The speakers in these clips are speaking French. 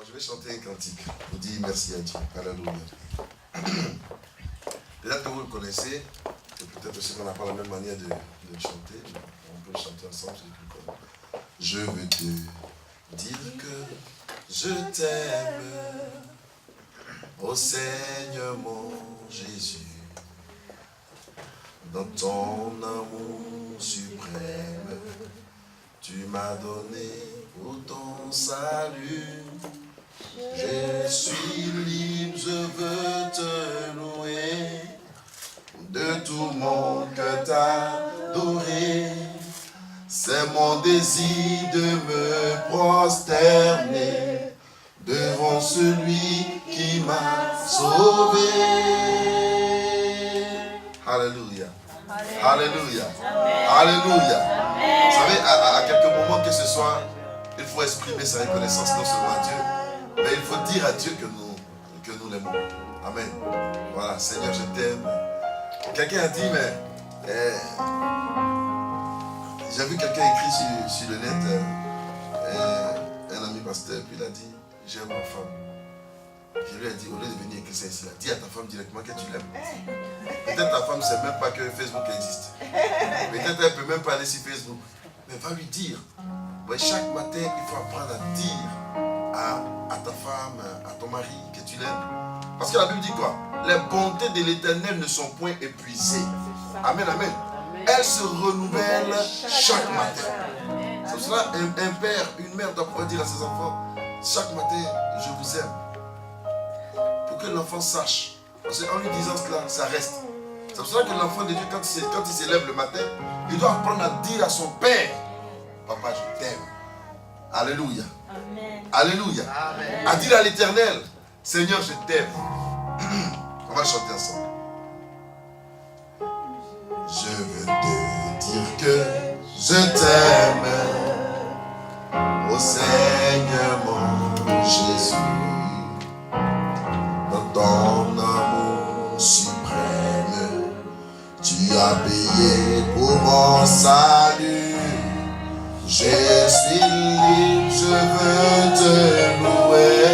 je vais chanter un cantique pour dire merci à Dieu. Alléluia. Peut-être que vous le connaissez, et peut-être aussi qu'on n'a pas la même manière de chanter. On peut chanter ensemble, je veux te dire que je t'aime, ô Seigneur mon Jésus, dans ton amour suprême, tu m'as donné pour ton salut. Je suis libre, je veux te louer, de tout mon cœur t'adorer. C'est mon désir de me prosterner devant celui qui m'a sauvé. Alléluia. Alléluia. Alléluia. Vous savez, à quelques moments que ce soit, il faut exprimer sa reconnaissance non seulement à Dieu, mais il faut dire à Dieu que nous l'aimons. Amen. Voilà, Seigneur, je t'aime. Quelqu'un a dit, mais j'ai vu quelqu'un écrit sur le net, un ami pasteur, puis il a dit, j'aime ma femme. Je lui ai dit, au lieu de venir écrire ça ici, dis à ta femme directement que tu l'aimes. Peut-être ta femme ne sait même pas que Facebook existe. Peut-être elle ne peut même pas aller sur Facebook. Mais va lui dire. Ouais, chaque matin, il faut apprendre à dire à ta femme, à ton mari que tu l'aimes. Parce que la Bible dit quoi? Les bontés de l'Éternel ne sont point épuisées. Amen, amen. Elles se renouvellent chaque matin. C'est pour cela un père, une mère doit pouvoir dire à ses enfants, chaque matin, je vous aime. Pour que l'enfant sache. Parce qu'en lui disant cela, ça reste. C'est pour cela que l'enfant de Dieu, quand il s'élève le matin, il doit apprendre à dire à son père, papa, je t'aime. Alléluia. Amen. Alléluia. Amen. À dire à l'Éternel, Seigneur, je t'aime. On va chanter ensemble. Je veux te dire que je t'aime, ô Seigneur mon Jésus, dans ton amour suprême, tu as payé pour mon salut. Je suis libre, je veux te louer,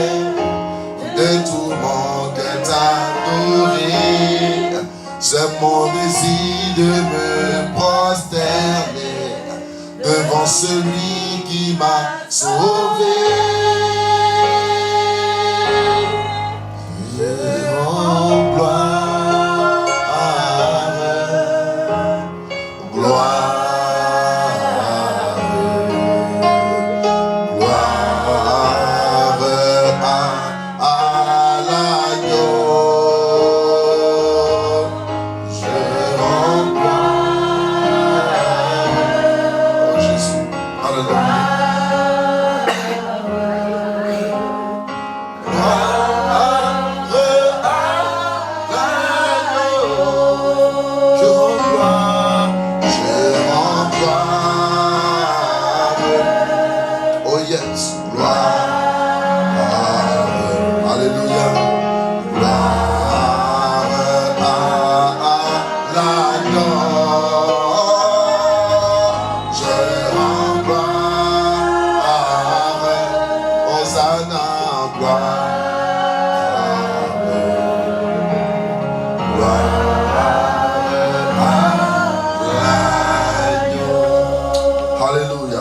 de tout mon cœur t'adorer. C'est mon désir de me prosterner devant celui qui m'a sauvé. Je rends gloire, gloire.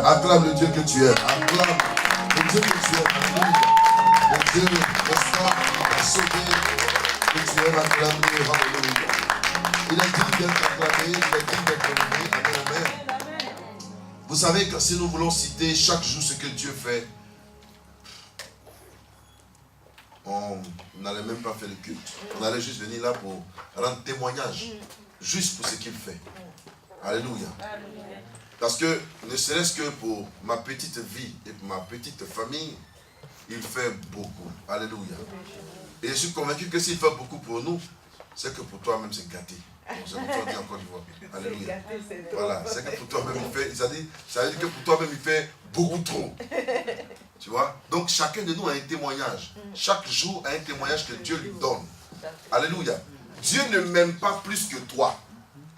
Acclame le Dieu que tu es. Acclame le Dieu que tu es. Alléluia. Le Dieu, n'est-ce pas, qui t'a sauvé, que tu es acclamé. Alléluia. Il a dit d'être acclamé, il a dit d'être loué. Amen, amen. Vous savez que si nous voulons citer chaque jour ce que Dieu fait, on n'allait même pas faire le culte. On allait juste venir là pour rendre témoignage, juste pour ce qu'il fait. Alléluia. Parce que, ne serait-ce que pour ma petite vie et pour ma petite famille, il fait beaucoup. Alléluia. Et je suis convaincu que s'il fait beaucoup pour nous, c'est que pour toi-même c'est gâté. C'est pour toi dit encore une fois. Alléluia. Voilà, c'est que pour toi-même il fait, ça veut dire que pour toi-même il fait beaucoup trop. Tu vois? Donc chacun de nous a un témoignage. Chaque jour a un témoignage que Dieu lui donne. Alléluia. Dieu ne m'aime pas plus que toi.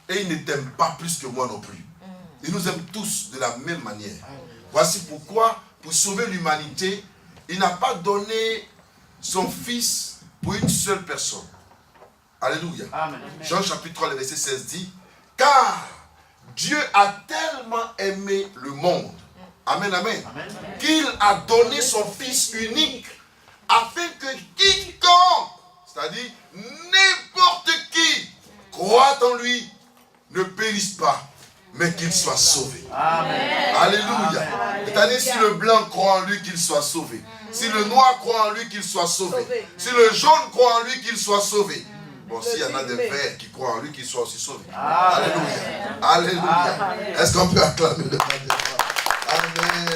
Et il ne t'aime pas plus que moi non plus. Il nous aime tous de la même manière. Voici pourquoi, pour sauver l'humanité, il n'a pas donné son fils pour une seule personne. Alléluia. Amen. Jean chapitre 3, le verset 16 dit, car Dieu a tellement aimé le monde, amen, amen, qu'il a donné son fils unique, afin que quiconque, c'est-à-dire n'importe qui, croit en lui, ne périsse pas, mais qu'il soit sauvé. Amen. Alléluia. C'est-à-dire si le blanc croit en lui, qu'il soit sauvé. Si le noir croit en lui, qu'il soit sauvé. Si le jaune croit en lui, qu'il soit sauvé. Bon, s'il y en a des verts qui croient en lui, qu'ils soient aussi sauvés. Alléluia. Alléluia. Est-ce qu'on peut acclamer le nom de Dieu? Amen.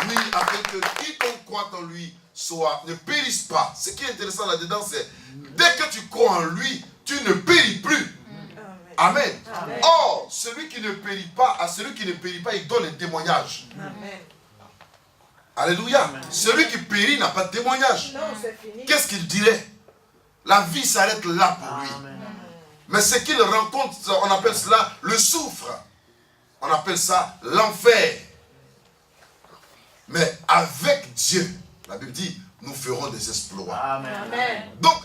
Oui, afin que quiconque croit en lui ne périsse pas. Ce qui est intéressant là-dedans, c'est dès que tu crois en lui, tu ne péris plus. Amen. Amen. Or, celui qui ne périt pas, à celui qui ne périt pas, il donne un témoignage. Amen. Alléluia. Amen. Celui qui périt n'a pas de témoignage. Qu'est-ce qu'il dirait? La vie s'arrête là pour lui. Amen. Mais ce qu'il rencontre, on appelle cela le souffre. On appelle ça l'enfer. Mais avec Dieu, la Bible dit, nous ferons des exploits. Amen. Donc,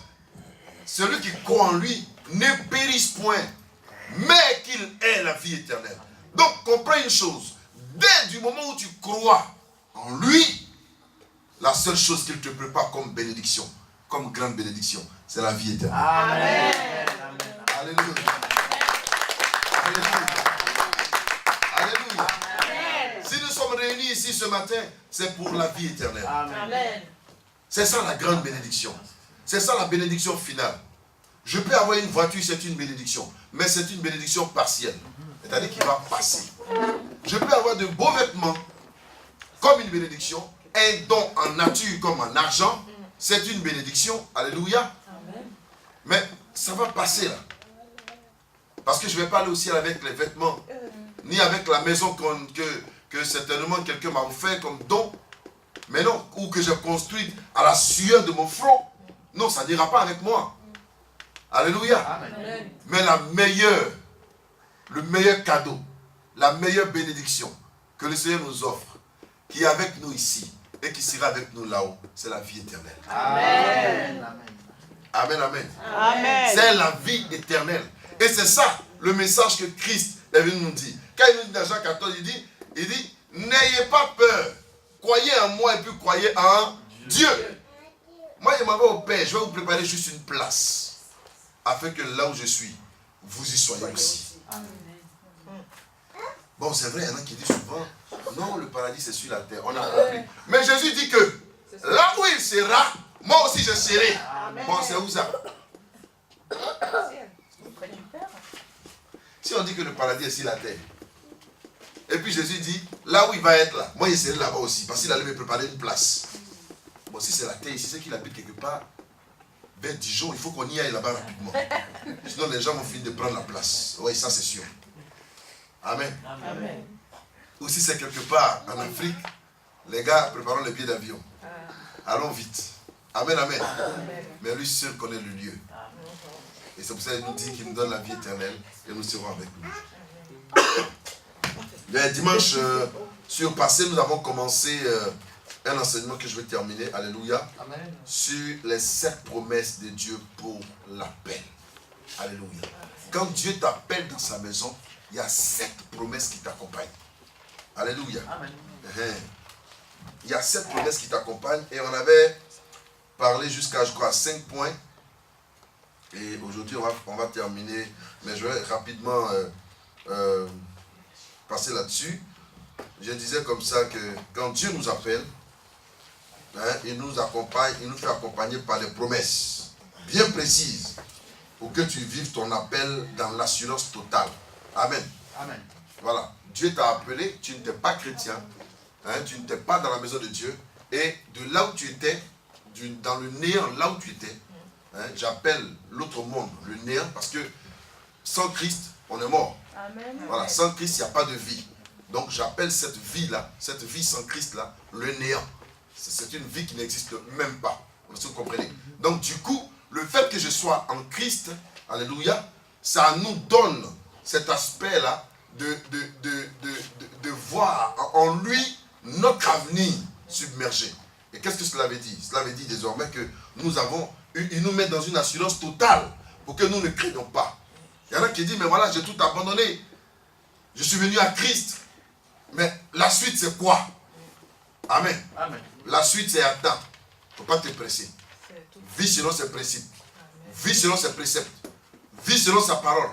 celui qui croit en lui ne périsse point, mais qu'il ait la vie éternelle. Donc, comprends une chose. Dès du moment où tu crois en lui, la seule chose qu'il te prépare comme bénédiction, comme grande bénédiction, c'est la vie éternelle. Amen. Alléluia. Alléluia. Alléluia. Amen. Si nous sommes réunis ici ce matin, c'est pour la vie éternelle. Amen. C'est ça la grande bénédiction. C'est ça la bénédiction finale. Je peux avoir une voiture, c'est une bénédiction. Mais c'est une bénédiction partielle. C'est-à-dire qu'il va passer. Je peux avoir de beaux vêtements comme une bénédiction. Un don en nature comme en argent, c'est une bénédiction. Alléluia. Amen. Mais ça va passer là. Parce que je ne vais pas aller au ciel avec les vêtements, ni avec la maison que certainement quelqu'un m'a offert comme don. Mais non, ou que j'ai construite à la sueur de mon front. Non, ça n'ira pas avec moi. Alléluia. Amen. Mais le meilleur cadeau, la meilleure bénédiction que le Seigneur nous offre, qui est avec nous ici et qui sera avec nous là-haut, c'est la vie éternelle. Amen. Amen, amen. Amen. C'est la vie éternelle. Et c'est ça le message que Christ est venu nous dire. Quand il nous dit dans Jean 14, il dit, n'ayez pas peur. Croyez en moi et puis croyez en Dieu. Moi, je m'en vais au Père, je vais vous préparer juste une place. Afin que là où je suis, vous y soyez aussi. Bon, c'est vrai, il y en a qui disent souvent, non, le paradis c'est sur la terre, on a compris. Mais Jésus dit que là où il sera, moi aussi je serai. Bon, c'est où ça? Si on dit que le paradis est sur la terre, et puis Jésus dit, là où il va être là, moi je serai là-bas aussi, parce qu'il allait me préparer une place. Bon, si c'est la terre ici, c'est qu'il habite quelque part, vers Dijon, il faut qu'on y aille là-bas rapidement. Sinon les gens vont finir de prendre la place. Oui, ça c'est sûr. Amen. Amen. Ou si c'est quelque part en Afrique, les gars, préparons les billets d'avion. Allons vite. Amen, amen. Amen. Mais lui seul connaît le lieu. Et c'est pour ça qu'il nous dit qu'il nous donne la vie éternelle et nous serons avec lui. Le dimanche surpassé, nous avons commencé un enseignement que je vais terminer, alléluia, amen, sur les 7 promesses de Dieu pour l'appel. Alléluia. Quand Dieu t'appelle dans sa maison, il y a 7 promesses qui t'accompagnent. Alléluia. Amen. Il y a 7 promesses qui t'accompagnent et on avait parlé jusqu'à, je crois, 5 points. Et aujourd'hui, on va terminer, mais je vais rapidement passer là-dessus. Je disais comme ça que quand Dieu nous appelle, il nous accompagne, il nous fait accompagner par des promesses bien précises pour que tu vives ton appel dans l'assurance totale. Amen. Amen. Voilà. Dieu t'a appelé, tu n'étais pas chrétien, tu n'étais pas dans la maison de Dieu, et de là où tu étais, dans le néant, là où tu étais, j'appelle l'autre monde le néant parce que sans Christ, on est mort. Amen. Voilà. Sans Christ, il n'y a pas de vie. Donc j'appelle cette vie-là, cette vie sans Christ-là, le néant. C'est une vie qui n'existe même pas. Vous comprenez? Donc du coup, le fait que je sois en Christ, alléluia, ça nous donne cet aspect-là de voir en lui notre avenir. submergés. Et qu'est-ce que cela veut dire? Cela veut dire désormais que il nous met dans une assurance totale pour que nous ne craignons pas. Il y en a qui disent, mais voilà, j'ai tout abandonné. Je suis venu à Christ. Mais la suite, c'est quoi? Amen. Amen. La suite, c'est attends. Il ne faut pas te presser. Vis selon ses principes. Vis selon ses préceptes. Vis selon sa parole.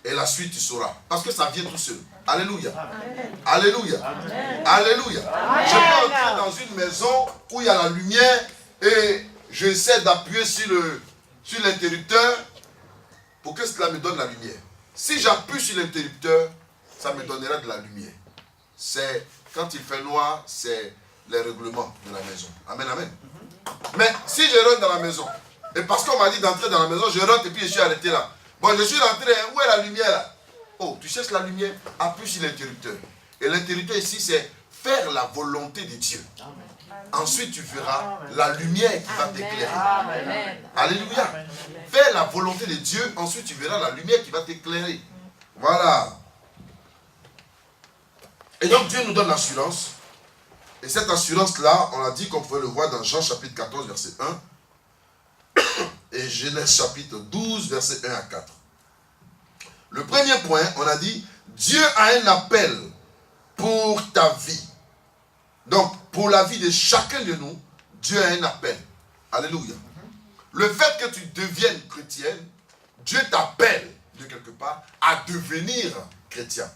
Et la suite, tu sauras. Parce que ça vient tout seul. Alléluia. Amen. Alléluia. Amen. Alléluia. Amen. Je peux entrer dans une maison où il y a la lumière et j'essaie d'appuyer sur l'interrupteur pour que cela me donne la lumière. Si j'appuie sur l'interrupteur, ça me donnera de la lumière. C'est quand il fait noir, c'est les règlements de la maison. Amen, amen. Mais si je rentre dans la maison, et parce qu'on m'a dit d'entrer dans la maison, je rentre et puis je suis arrêté là. Bon, je suis rentré, où est la lumière là? Oh, tu cherches la lumière, appuie sur l'interrupteur. Et l'interrupteur ici, c'est faire la volonté de Dieu. Amen. Ensuite, tu verras la lumière qui va t'éclairer. Alléluia. Amen. Fais la volonté de Dieu, ensuite tu verras la lumière qui va t'éclairer. Voilà. Et donc Dieu nous donne l'assurance. Et cette assurance-là, on a dit qu'on pouvait le voir dans Jean chapitre 14, verset 1. Et Genèse chapitre 12, verset 1 à 4. Le premier point, on a dit, Dieu a un appel pour ta vie. Donc, pour la vie de chacun de nous, Dieu a un appel. Alléluia. Le fait que tu deviennes chrétienne, Dieu t'appelle de quelque part à devenir chrétien.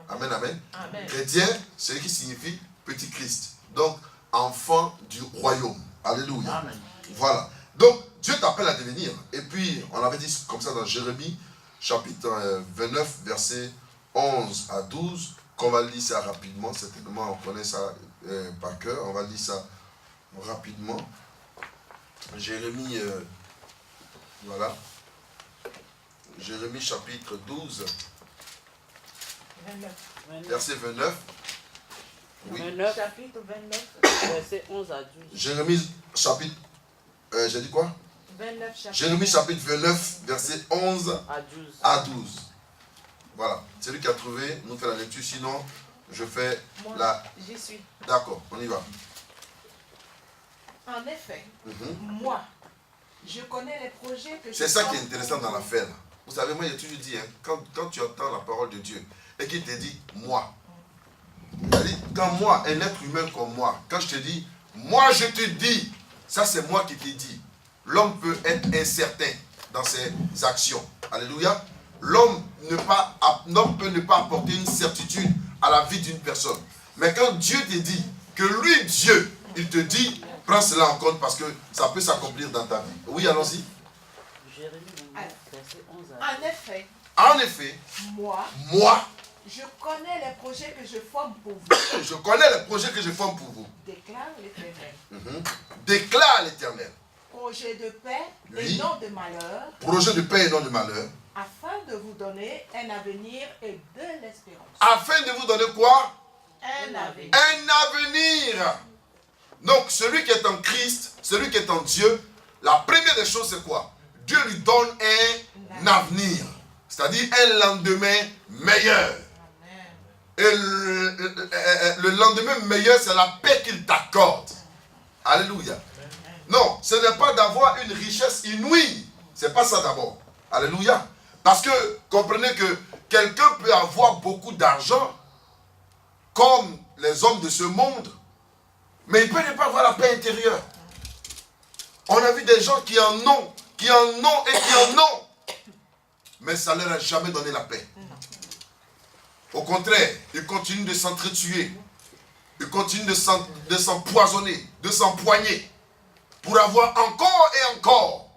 Amen, amen. Amen. Chrétien, c'est ce qui signifie petit Christ. Donc, enfant du royaume. Alléluia. Amen. Voilà. Donc, Dieu t'appelle à devenir. Et puis, on avait dit comme ça dans Jérémie, chapitre 29, versets 11 à 12, qu'on va lire ça rapidement. Certainement, on connaît ça par cœur. On va lire ça rapidement. Jérémie, voilà. Jérémie, chapitre 12, 29. verset 29. Oui. 29, chapitre 29, verset 11 à 12. Jérémie, chapitre, j'ai dit quoi? 29, chapitre. Jérémie, chapitre 29, verset 11 à 12. Voilà. Celui qui a trouvé, nous fait la lecture. Sinon, je fais la... J'y suis. D'accord, on y va. En effet, moi, je connais les projets que je... C'est ça qui est intéressant dans l'affaire. Vous savez, moi, j'ai toujours dit, hein, quand tu entends la parole de Dieu et qu'il te dit « moi », c'est-à-dire, quand moi, un être humain comme moi, quand je te dis « moi, je te dis », ça, c'est moi qui te dis. L'homme peut être incertain dans ses actions. Alléluia. L'homme peut ne pas apporter une certitude à la vie d'une personne. Mais quand Dieu te dit que lui, Dieu, il te dit, prends cela en compte parce que ça peut s'accomplir dans ta vie. Oui, allons-y. En effet, moi, je connais les projets que je forme pour vous. Je connais les projets que je forme pour vous. Déclare l'Éternel. Déclare l'Éternel. Projet de paix et non de malheur. Projet de paix et non de malheur. Afin de vous donner un avenir et de l'espérance. Afin de vous donner quoi? Un avenir. Un avenir. Donc, celui qui est en Christ, celui qui est en Dieu, la première des choses, c'est quoi? Dieu lui donne un avenir. C'est-à-dire un lendemain meilleur. Et le lendemain meilleur, c'est la paix qu'il t'accorde. Alléluia. Non, ce n'est pas d'avoir une richesse inouïe. Ce n'est pas ça d'abord. Alléluia. Parce que, comprenez que quelqu'un peut avoir beaucoup d'argent, comme les hommes de ce monde, mais il peut ne pas avoir la paix intérieure. On a vu des gens qui en ont et qui en ont, mais ça ne leur a jamais donné la paix. Au contraire, ils continuent de s'entretuer, ils continuent de s'empoisonner, de s'empoigner, pour avoir encore et encore.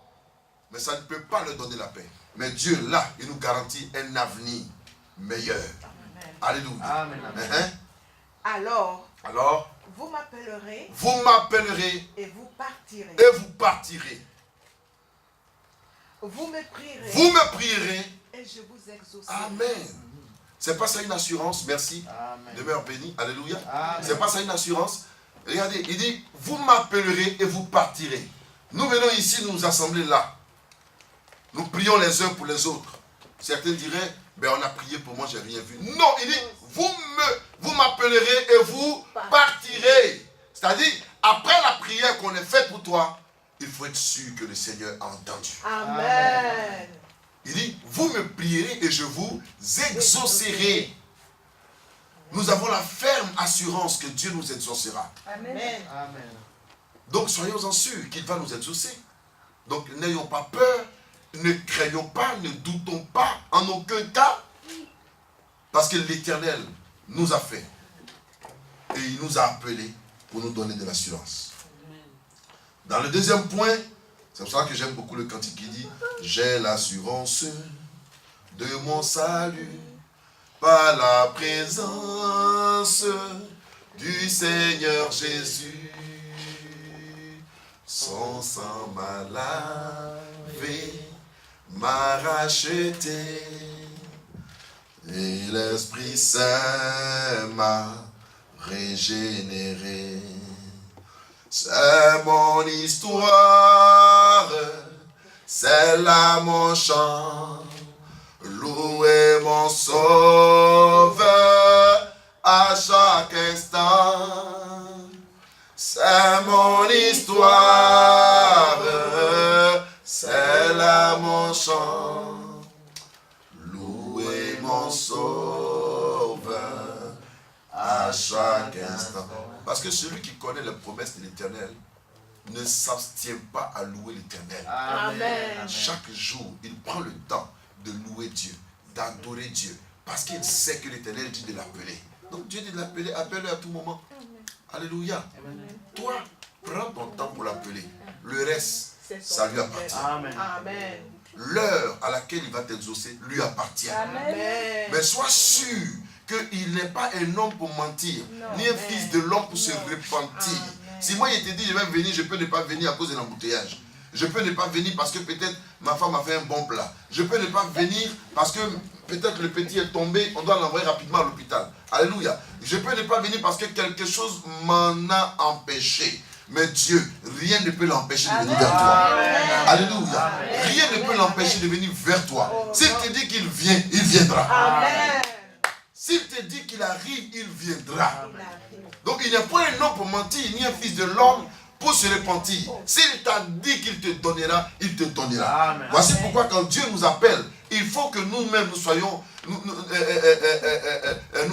Mais ça ne peut pas leur donner la paix. Mais Dieu, là, il nous garantit un avenir meilleur. Amen. Alléluia. Amen. Amen. Alors, vous m'appellerez. Et vous partirez. Vous me prierez. Et je vous exaucerai. Amen. C'est pas ça une assurance? Merci. Amen. Demeure béni. Alléluia. C'est pas ça une assurance? Regardez, il dit, vous m'appellerez et vous partirez. Nous venons ici, nous assembler là. Nous prions les uns pour les autres. Certains diraient, ben on a prié pour moi, j'ai rien vu. Non, il dit, vous m'appellerez et vous partirez. C'est-à-dire, après la prière qu'on ait faite pour toi, il faut être sûr que le Seigneur a entendu. Amen. Il dit, vous me prierez et je vous exaucerai. Nous avons la ferme assurance que Dieu nous exaucera. Amen. Amen. Donc soyons-en sûrs qu'il va nous exaucer. Donc n'ayons pas peur, ne craignons pas, ne doutons pas en aucun cas. Parce que l'Éternel nous a fait. Et il nous a appelés pour nous donner de l'assurance. Dans le deuxième point, c'est pour ça que j'aime beaucoup le cantique qui dit « J'ai l'assurance de mon salut par la présence du Seigneur Jésus. Son sang m'a lavé, m'a racheté, et l'Esprit Saint m'a régénéré. C'est mon histoire, c'est là mon chant. Louez mon sauveur à chaque instant. C'est mon histoire, c'est là mon chant. Louez mon sauveur à chaque instant. Parce que celui qui connaît les promesses de l'Éternel ne s'abstient pas à louer l'Éternel. Amen. Chaque jour, il prend le temps de louer Dieu, d'adorer Dieu, parce qu'il sait que l'Éternel dit de l'appeler. Donc Dieu dit de l'appeler, appelle-le à tout moment. Alléluia. Amen. Toi, prends ton temps pour l'appeler. Le reste, ça lui appartient. Amen. Amen. L'heure à laquelle il va t'exaucer lui appartient. Amen. Mais sois sûr qu'il n'est pas un homme pour mentir, ni un fils de l'homme pour se repentir. Si moi il te dit je vais venir, je peux ne pas venir à cause de l'embouteillage. Je peux ne pas venir parce que peut-être ma femme a fait un bon plat. Je peux ne pas venir parce que peut-être le petit est tombé, on doit l'envoyer rapidement à l'hôpital. Alléluia. Je peux ne pas venir parce que quelque chose m'en a empêché. Mais Dieu, rien ne peut l'empêcher de venir vers toi. Amen. Alléluia. Amen. Rien ne peut l'empêcher de venir vers toi. S'il te dit qu'il vient, il viendra. Amen. S'il te dit qu'il arrive, il viendra. Il arrive. Donc il n'est pas un homme pour mentir, ni un fils de l'homme pour se repentir. S'il t'a dit qu'il te donnera, il te donnera. Amen. Voici pourquoi quand Dieu nous appelle, il faut que nous-mêmes nous soyons, nous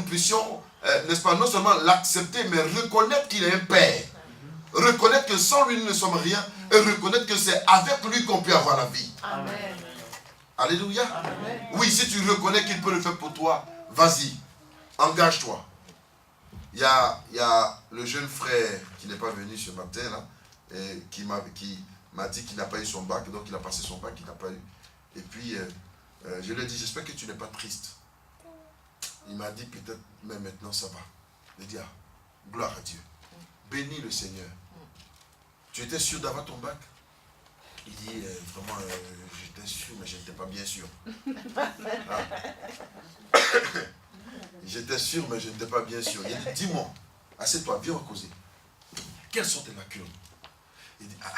puissions, n'est-ce pas, non seulement l'accepter, mais reconnaître qu'il est un Père. Reconnaître que sans lui nous ne sommes rien, et reconnaître que c'est avec lui qu'on peut avoir la vie. Amen. Alléluia. Amen. Oui, si tu reconnais qu'il peut le faire pour toi, vas-y, engage-toi. Il y a le jeune frère qui n'est pas venu ce matin là, et qui m'a dit qu'il n'a pas eu son bac, donc il a passé son bac, il n'a pas eu. Et puis je lui ai dit, j'espère que tu n'es pas triste. Il m'a dit peut-être, mais maintenant ça va. Je lui ai dit, ah, gloire à Dieu. Bénis le Seigneur. Tu étais sûr d'avoir ton bac? Il dit, vraiment, j'étais sûr, mais je n'étais pas bien sûr. Ah. J'étais sûr, mais je n'étais pas bien sûr. Il dit, dis-moi, assieds-toi, viens en causer. Quelles sont tes lacunes? Il dit, ah,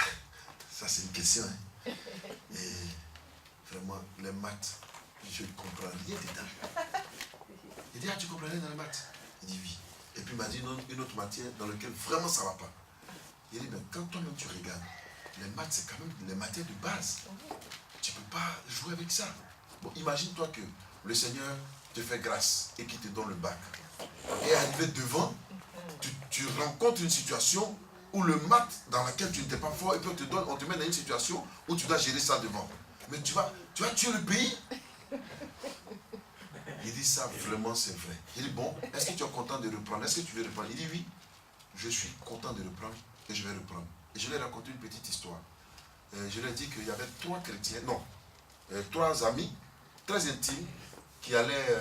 ça c'est une question. Hein. Et vraiment, les maths, je ne comprends rien dedans. Il dit, ah, tu comprends rien dans les maths? Il dit, oui. Et puis il m'a dit une autre matière dans laquelle vraiment ça ne va pas. Il dit, mais quand toi-même tu regardes, les maths c'est quand même les matières de base. Tu ne peux pas jouer avec ça. Bon, imagine-toi que le Seigneur te fait grâce et qu'il te donne le bac. Et arrivé devant, tu rencontres une situation où le maths dans laquelle tu n'étais pas fort, et puis on te met dans une situation où tu dois gérer ça devant. Mais tu vas tuer le pays. Il dit ça, vraiment c'est vrai. Il dit bon, est-ce que tu es content de reprendre? Est-ce que tu veux reprendre? Il dit oui, je suis content de reprendre et je vais reprendre. Et je lui ai raconté une petite histoire. Je lui ai dit qu'il y avait trois amis très intimes qui allaient,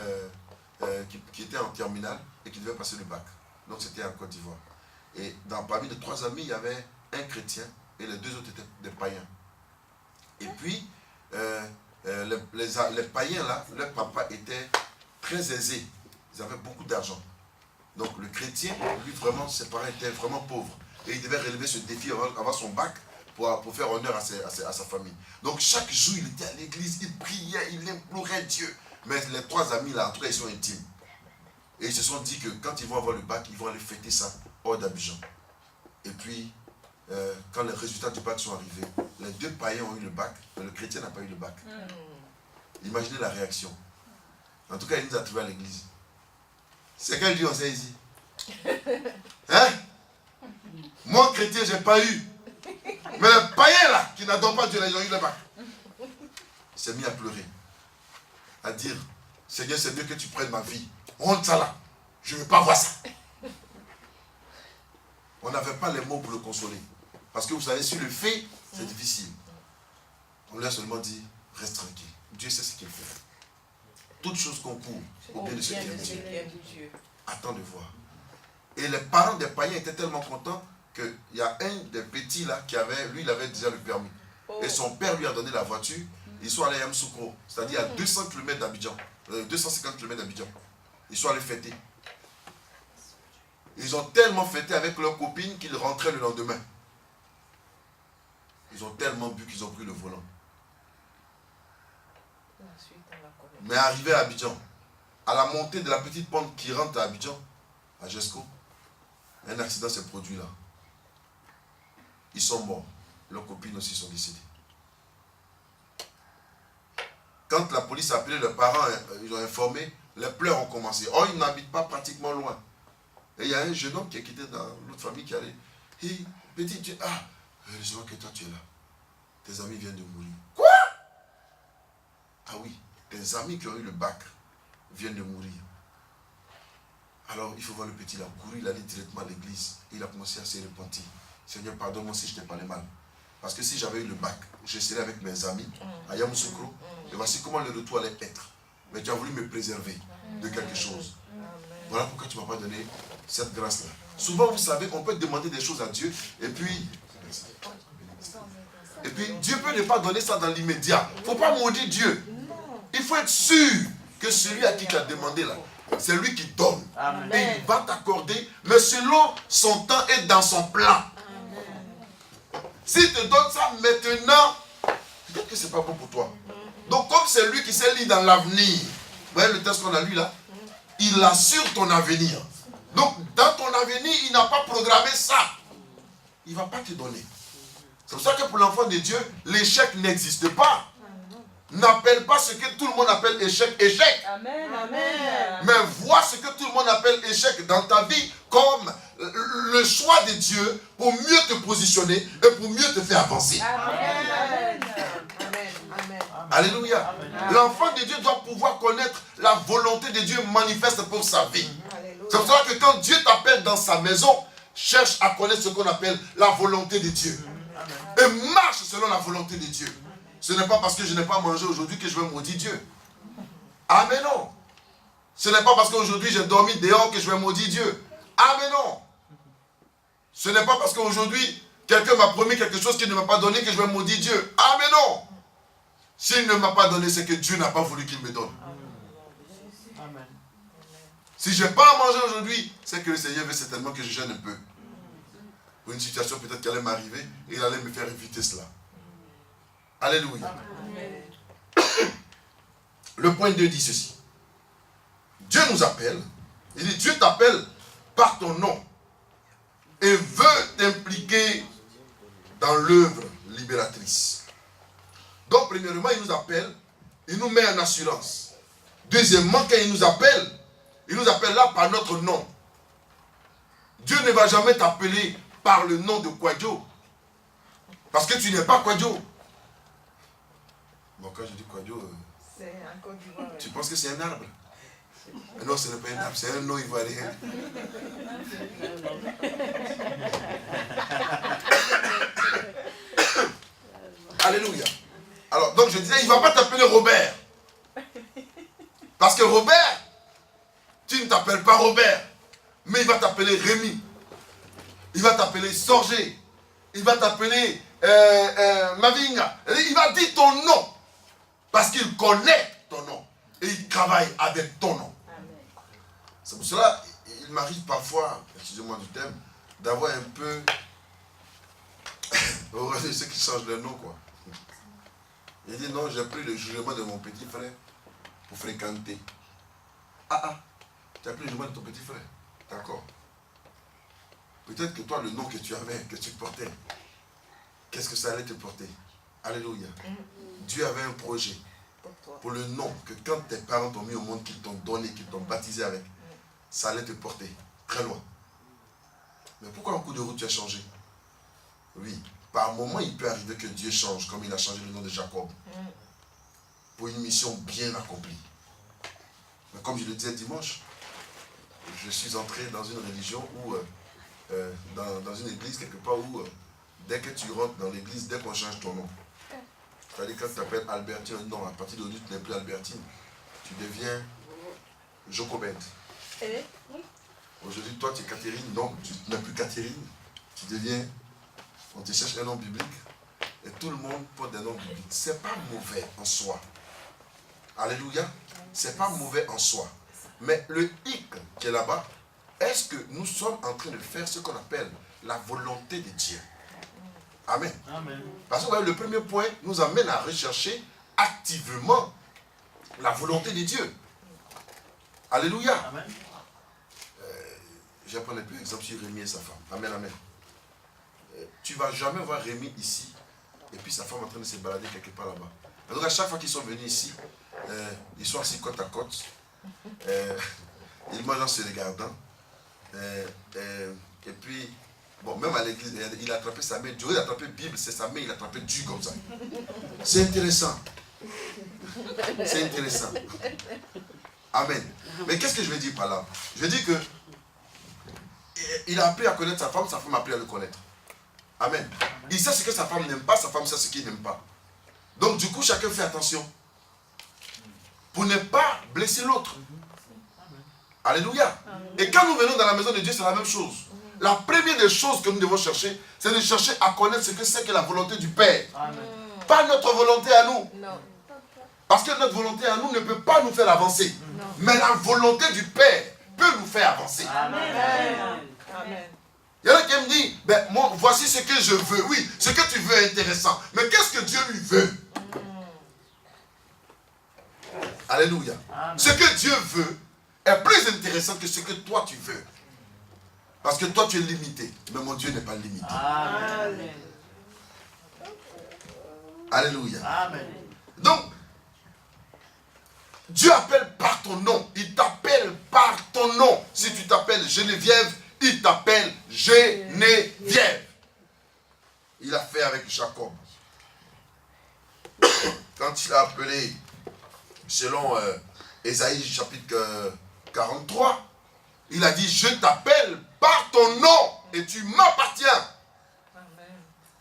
qui étaient en terminale et qui devaient passer le bac. Donc c'était en Côte d'Ivoire. Et parmi les trois amis, il y avait un chrétien et les deux autres étaient des païens. Et puis, les païens là, leur papa était très aisé. Ils avaient beaucoup d'argent. Donc le chrétien, lui vraiment, ses parents étaient vraiment pauvres. Et il devait relever ce défi avant son bac pour faire honneur à sa famille. Donc chaque jour, il était à l'église, il priait, il implorait Dieu. Mais les trois amis là, en tout cas, ils sont intimes. Et ils se sont dit que quand ils vont avoir le bac, ils vont aller fêter ça hors d'Abidjan. Et puis, quand les résultats du bac sont arrivés, les deux païens ont eu le bac, mais le chrétien n'a pas eu le bac. Imaginez la réaction. En tout cas, il nous a trouvés à l'église. C'est quel Dieu on sait ici? Hein? Moi, chrétien, je n'ai pas eu. Mais les païens là, qui n'adorent pas Dieu, ils ont eu le bac. Il s'est mis à pleurer. À dire, Seigneur, c'est mieux que tu prennes ma vie. Honte ça là. Je ne veux pas voir ça. On n'avait pas les mots pour le consoler. Parce que vous savez, sur le fait, c'est difficile. On lui a seulement dit, reste tranquille. Dieu sait ce qu'il fait. Toutes choses concourent au bien de ceux qui aiment Dieu. Attends de voir. Et les parents des païens étaient tellement contents qu'il y a un des petits là qui avait, lui il avait déjà le permis. Et son père lui a donné la voiture. Ils sont allés à Yamoussoukro, c'est-à-dire à 200 km d'Abidjan, 250 km d'Abidjan. Ils sont allés fêter. Ils ont tellement fêté avec leurs copines qu'ils rentraient le lendemain. Ils ont tellement bu qu'ils ont pris le volant. Mais arrivé à Abidjan, à la montée de la petite pente qui rentre à Abidjan, à Jesco, un accident s'est produit là. Ils sont morts. Leurs copines aussi sont décédées. Quand la police a appelé leurs parents, ils ont informé, les pleurs ont commencé. Oh, ils n'habitent pas pratiquement loin. Et il y a un jeune homme qui est quitté dans l'autre famille qui allait. Et petit Dieu, heureusement que toi tu es là. Tes amis viennent de mourir. Quoi? Ah oui, tes amis qui ont eu le bac viennent de mourir. Alors il faut voir le petit là, courir, il allait directement à l'église. Il a commencé à se repentir. Seigneur, pardonne-moi si je t'ai parlé mal. Parce que si j'avais eu le bac, je serais avec mes amis à Yamoussoukro. Et voici comment le retour allait être. Mais tu as voulu me préserver de quelque chose. Voilà pourquoi tu ne m'as pas donné cette grâce-là. Souvent, vous savez, on peut demander des choses à Dieu et puis Dieu peut ne pas donner ça dans l'immédiat. Il ne faut pas maudire Dieu. Il faut être sûr que celui à qui tu as demandé là, c'est lui qui donne. Amen. Et il va t'accorder, mais selon son temps et dans son plan. S'il te donne ça maintenant, peut-être que ce n'est pas bon pour toi. Donc comme c'est lui qui sait lire dans l'avenir, vous voyez le texte qu'on a lu là, il assure ton avenir. Donc dans ton avenir, il n'a pas programmé ça. Il ne va pas te donner. C'est pour ça que pour l'enfant de Dieu, l'échec n'existe pas. N'appelle pas ce que tout le monde appelle échec, échec. Amen. Amen. Mais vois ce que tout le monde appelle échec dans ta vie comme le choix de Dieu pour mieux te positionner et pour mieux te faire avancer. Amen. Amen. Alléluia. L'enfant de Dieu doit pouvoir connaître la volonté de Dieu manifeste pour sa vie. C'est pour ça que quand Dieu t'appelle dans sa maison, cherche à connaître ce qu'on appelle la volonté de Dieu. Et marche selon la volonté de Dieu. Ce n'est pas parce que je n'ai pas mangé aujourd'hui que je vais maudire Dieu. Amen non. Ce n'est pas parce qu'aujourd'hui j'ai dormi dehors que je vais maudire Dieu. Amen non. Ce n'est pas parce qu'aujourd'hui quelqu'un m'a promis quelque chose qu'il ne m'a pas donné que je vais maudire Dieu. Amen non. S'il ne m'a pas donné, c'est que Dieu n'a pas voulu qu'il me donne. Amen. Si je n'ai pas à manger aujourd'hui, c'est que le Seigneur veut certainement que je gêne un peu. Pour une situation peut-être qui allait m'arriver et il allait me faire éviter cela. Alléluia. Amen. Le point 2 dit ceci. Dieu nous appelle. Il dit, Dieu t'appelle par ton nom et veut t'impliquer dans l'œuvre libératrice. Donc, premièrement, il nous appelle, il nous met en assurance. Deuxièmement, quand il nous appelle là par notre nom. Dieu ne va jamais t'appeler par le nom de Kwadjo. Parce que tu n'es pas Kwadjo. Bon, quand je dis Kwadjo, c'est un Côte d'Ivoire. Tu penses que c'est un arbre? Non, ce n'est pas un arbre, c'est un nom ivoirien. Alléluia. Alors, donc je disais, il ne va pas t'appeler Robert. Parce que Robert, tu ne t'appelles pas Robert. Mais il va t'appeler Rémi. Il va t'appeler Sorgé. Il va t'appeler Mavinga. Il va dire ton nom. Parce qu'il connaît ton nom. Et il travaille avec ton nom. C'est pour cela, il m'arrive parfois, excusez-moi du thème, d'avoir un peu horreur de ceux qui changent leur nom, quoi. Il dit non, j'ai pris le jugement de mon petit frère pour fréquenter. Tu as pris le jugement de ton petit frère. D'accord. peut-être que toi, le nom que tu avais, que tu portais, qu'est-ce que ça allait te porter? Alléluia. Dieu avait un projet pour le nom que quand tes parents t'ont mis au monde, qu'ils t'ont donné, qu'ils t'ont baptisé avec, ça allait te porter très loin. Mais pourquoi en coup de route tu as changé? Oui, par moment il peut arriver que Dieu change, comme il a changé le nom de Jacob, pour une mission bien accomplie. Mais comme je le disais dimanche, je suis entré dans une religion où, dans une église quelque part où, dès que tu rentres dans l'église, dès qu'on change ton nom, c'est-à-dire quand tu t'appelles Albertine, non, à partir d'aujourd'hui tu n'es plus Albertine, tu deviens Jocobed. Aujourd'hui toi tu es Catherine, non, tu n'es plus Catherine, tu deviens, on te cherche un nom biblique, et tout le monde porte des noms bibliques. C'est pas mauvais en soi. Alléluia. C'est pas mauvais en soi. Mais le hic qui est là-bas, est-ce que nous sommes en train de faire ce qu'on appelle la volonté de Dieu? Amen. Amen. Parce que le premier point nous amène à rechercher activement la volonté de Dieu. Alléluia. Amen. Je vais prendre un peu l'exemple sur Rémi et sa femme. Amen, amen. Tu ne vas jamais voir Rémi ici et puis sa femme en train de se balader quelque part là-bas. Donc à chaque fois qu'ils sont venus ici, ils sont assis côte à côte. Ils mangent en se regardant. Et puis, bon, même à l'église, il a attrapé sa main. Dieu a attrapé la Bible, c'est sa main, il a attrapé Dieu comme ça. C'est intéressant. C'est intéressant. Amen. Mais qu'est-ce que je veux dire par là? Je veux dire que il a appris à connaître sa femme a appris à le connaître. Amen. Il sait ce que sa femme n'aime pas, sa femme sait ce qu'il n'aime pas. Donc du coup, chacun fait attention. Pour ne pas blesser l'autre. Alléluia. Et quand nous venons dans la maison de Dieu, c'est la même chose. La première des choses que nous devons chercher, c'est de chercher à connaître ce que c'est que la volonté du Père. Amen. Pas notre volonté à nous. Non. Parce que notre volonté à nous ne peut pas nous faire avancer. Mais la volonté du Père peut nous faire avancer. Amen. Amen. Il y en a qui me disent, ben, moi, voici ce que je veux. Oui, ce que tu veux est intéressant. Mais qu'est-ce que Dieu lui veut? Alléluia. Amen. Ce que Dieu veut est plus intéressant que ce que toi tu veux. Parce que toi tu es limité. Mais mon Dieu n'est pas limité. Amen. Alléluia. Amen. Donc, Dieu appelle par ton nom. Il t'appelle par ton nom. Si tu t'appelles Geneviève, il t'appelle Geneviève. Il a fait avec Jacob. Quand il a appelé, selon Ésaïe chapitre 43, il a dit, je t'appelle par ton nom et tu m'appartiens.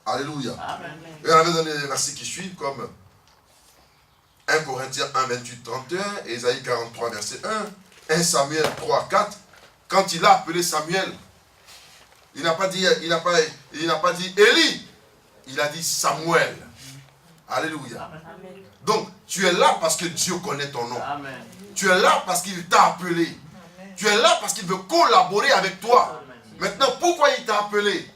Alléluia. Amen. Et on avait donné les versets qui suivent comme 1 Corinthiens 1, 28, 31, Ésaïe 43, verset 1, 1 Samuel 3, 4. Quand il a appelé Samuel, il n'a pas dit Élie, il a dit Samuel. Alléluia. Amen. Donc, tu es là parce que Dieu connaît ton nom. Amen. Tu es là parce qu'il t'a appelé. Tu es là parce qu'il veut collaborer avec toi. Maintenant, pourquoi il t'a appelé?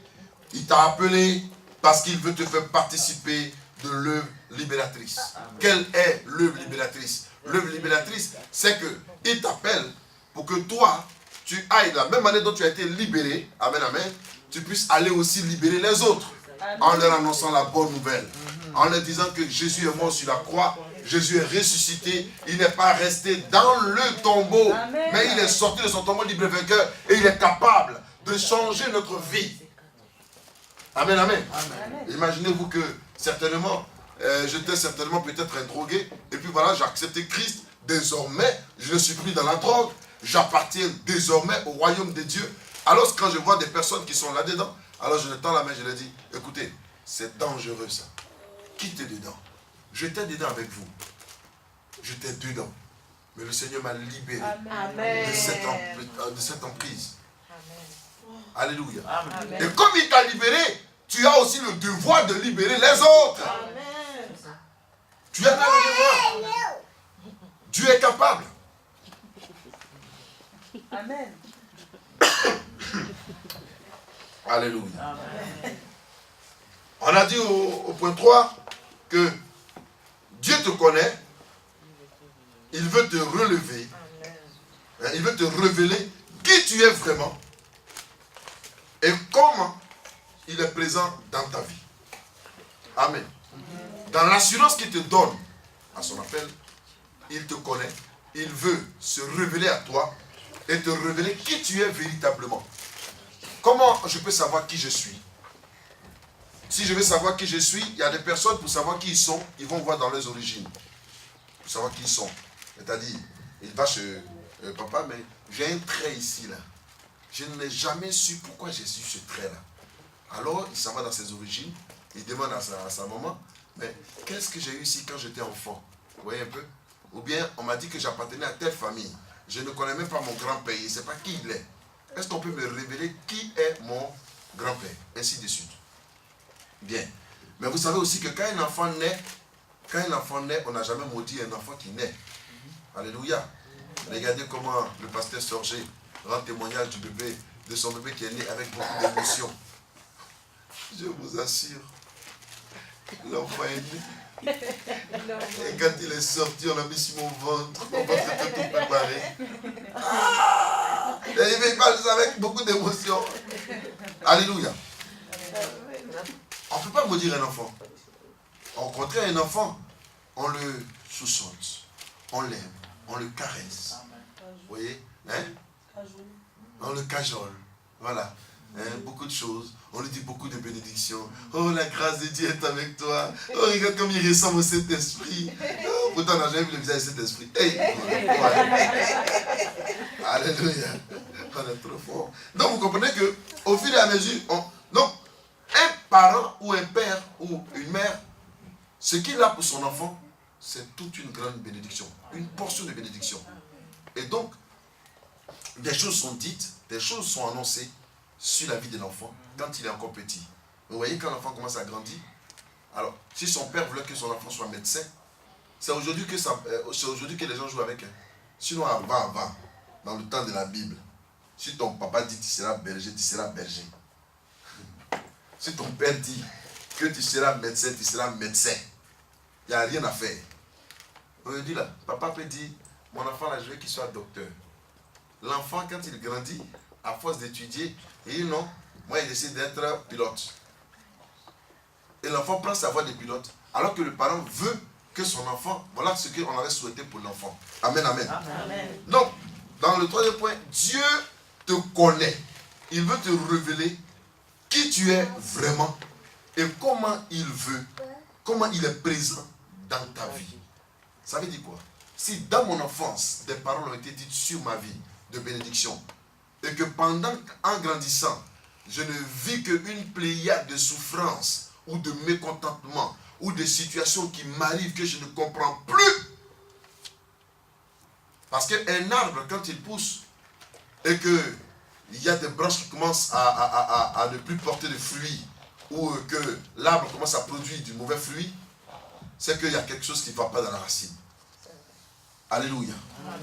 Il t'a appelé parce qu'il veut te faire participer de l'œuvre libératrice. Quelle est l'œuvre libératrice? L'œuvre libératrice, c'est qu'il t'appelle pour que toi, tu ailles de la même manière dont tu as été libéré, amen, amen, tu puisses aller aussi libérer les autres. En leur annonçant la bonne nouvelle. En leur disant que Jésus est mort sur la croix, Jésus est ressuscité, il n'est pas resté dans le tombeau, mais il est sorti de son tombeau libre vainqueur et il est capable de changer notre vie. Amen, amen. Imaginez-vous que certainement, j'étais certainement peut-être un drogué, et puis voilà, j'ai accepté Christ, désormais, je ne suis plus dans la drogue, j'appartiens désormais au royaume de Dieu. Alors quand je vois des personnes qui sont là-dedans, alors je le tends la main, je leur dis, écoutez, c'est dangereux ça. Quittez dedans. J'étais dedans avec vous. J'étais dedans. Mais le Seigneur m'a libéré de cette emprise. Alléluia. Amen. Et comme il t'a libéré, tu as aussi le devoir de libérer les autres. Tu as le devoir. Dieu est capable. Amen. Alléluia. Amen. On a dit au point 3 que Dieu te connaît, il veut te relever, il veut te révéler qui tu es vraiment. et comment il est présent dans ta vie. Amen. Dans l'assurance qu'il te donne à son appel, il te connaît, il veut se révéler à toi et te révéler qui tu es véritablement. Comment je peux savoir qui je suis? Si je veux savoir qui je suis, il y a des personnes, pour savoir qui ils sont, ils vont voir dans leurs origines. Pour savoir qui ils sont. C'est-à-dire, il va chez papa, mais j'ai un trait ici, là. Je n'ai jamais su pourquoi j'ai su ce trait-là. Alors, il s'en va dans ses origines, il demande à sa maman, mais qu'est-ce que j'ai eu ici quand j'étais enfant? Vous voyez un peu? Ou bien, on m'a dit que j'appartenais à telle famille. Je ne connais même pas mon grand-père, je ne sais pas qui il est. Est-ce qu'on peut me révéler qui est mon grand-père? Ainsi de suite. Bien. Mais vous savez aussi que quand un enfant naît, on n'a jamais maudit un enfant qui naît. Alléluia. Regardez comment le pasteur Sorgé rend témoignage du bébé, de son bébé qui est né avec beaucoup d'émotion. Je vous assure, l'enfant est né. Et quand il est sorti, on l'a mis sur mon ventre. Mon ventre était tout préparé. Et il parle avec beaucoup d'émotion. Alléluia. On ne peut pas maudire un enfant. Au contraire, un enfant, on le sous-saute, on l'aime, on le caresse. Vous voyez, hein? On le cajole. Voilà. Hein? Beaucoup de choses. On lui dit beaucoup de bénédictions. Oh, la grâce de Dieu est avec toi. Oh, regarde comme il ressemble au Saint-Esprit. Oh, pourtant, on n'a jamais vu le visage du Saint-Esprit. Hey. Alléluia. On est trop fort. Donc, vous comprenez que au fur et à mesure, donc, un parent ou un père ou une mère, ce qu'il a pour son enfant, c'est toute une grande bénédiction, une portion de bénédiction. Et donc, des choses sont dites, des choses sont annoncées sur la vie de l'enfant quand il est encore petit. Vous voyez, quand l'enfant commence à grandir, alors, si son père voulait que son enfant soit médecin, c'est aujourd'hui que les gens jouent avec. Sinon, avant, dans le temps de la Bible, si ton papa dit tu seras berger, tu seras berger. Si ton père dit que tu seras médecin, tu seras médecin. Il n'y a rien à faire. On dit là, papa peut dire, mon enfant là, je veux qu'il soit docteur. L'enfant, quand il grandit, à force d'étudier, il dit non, moi il décide d'être pilote. Et l'enfant prend sa voie de pilote, alors que le parent veut que son enfant, voilà ce qu'on avait souhaité pour l'enfant. Amen, amen. Amen. Donc, dans le troisième point, Dieu te connaît. Il veut te révéler qui tu es vraiment et comment il veut, comment il est présent dans ta vie. Ça veut dire quoi? Si dans mon enfance, des paroles ont été dites sur ma vie de bénédiction et que pendant, en grandissant, je ne vis qu'une pléiade de souffrances ou de mécontentement ou de situations qui m'arrivent que je ne comprends plus. Parce qu'un arbre, quand il pousse et qu'il y a des branches qui commencent à ne plus porter de fruits ou que l'arbre commence à produire du mauvais fruit, c'est qu'il y a quelque chose qui ne va pas dans la racine. Alléluia.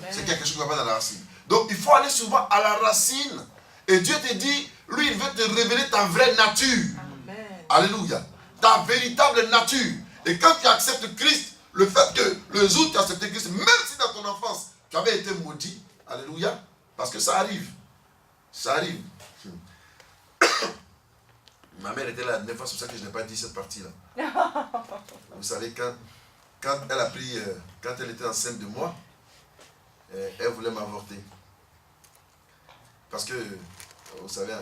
C'est qu'il y a quelque chose qui ne va pas dans la racine. Donc il faut aller souvent à la racine. Et Dieu te dit, lui il veut te révéler ta vraie nature. Amen. Alléluia. Ta véritable nature. Et quand tu acceptes Christ, le fait que le jour où tu as accepté Christ, même si dans ton enfance tu avais été maudit, alléluia, parce que ça arrive. Ça arrive. Ma mère était là la dernière fois, c'est pour ça que je n'ai pas dit cette partie-là. Vous savez, quand elle a pris, quand elle était enceinte de moi, elle voulait m'avorter. Parce que, vous savez,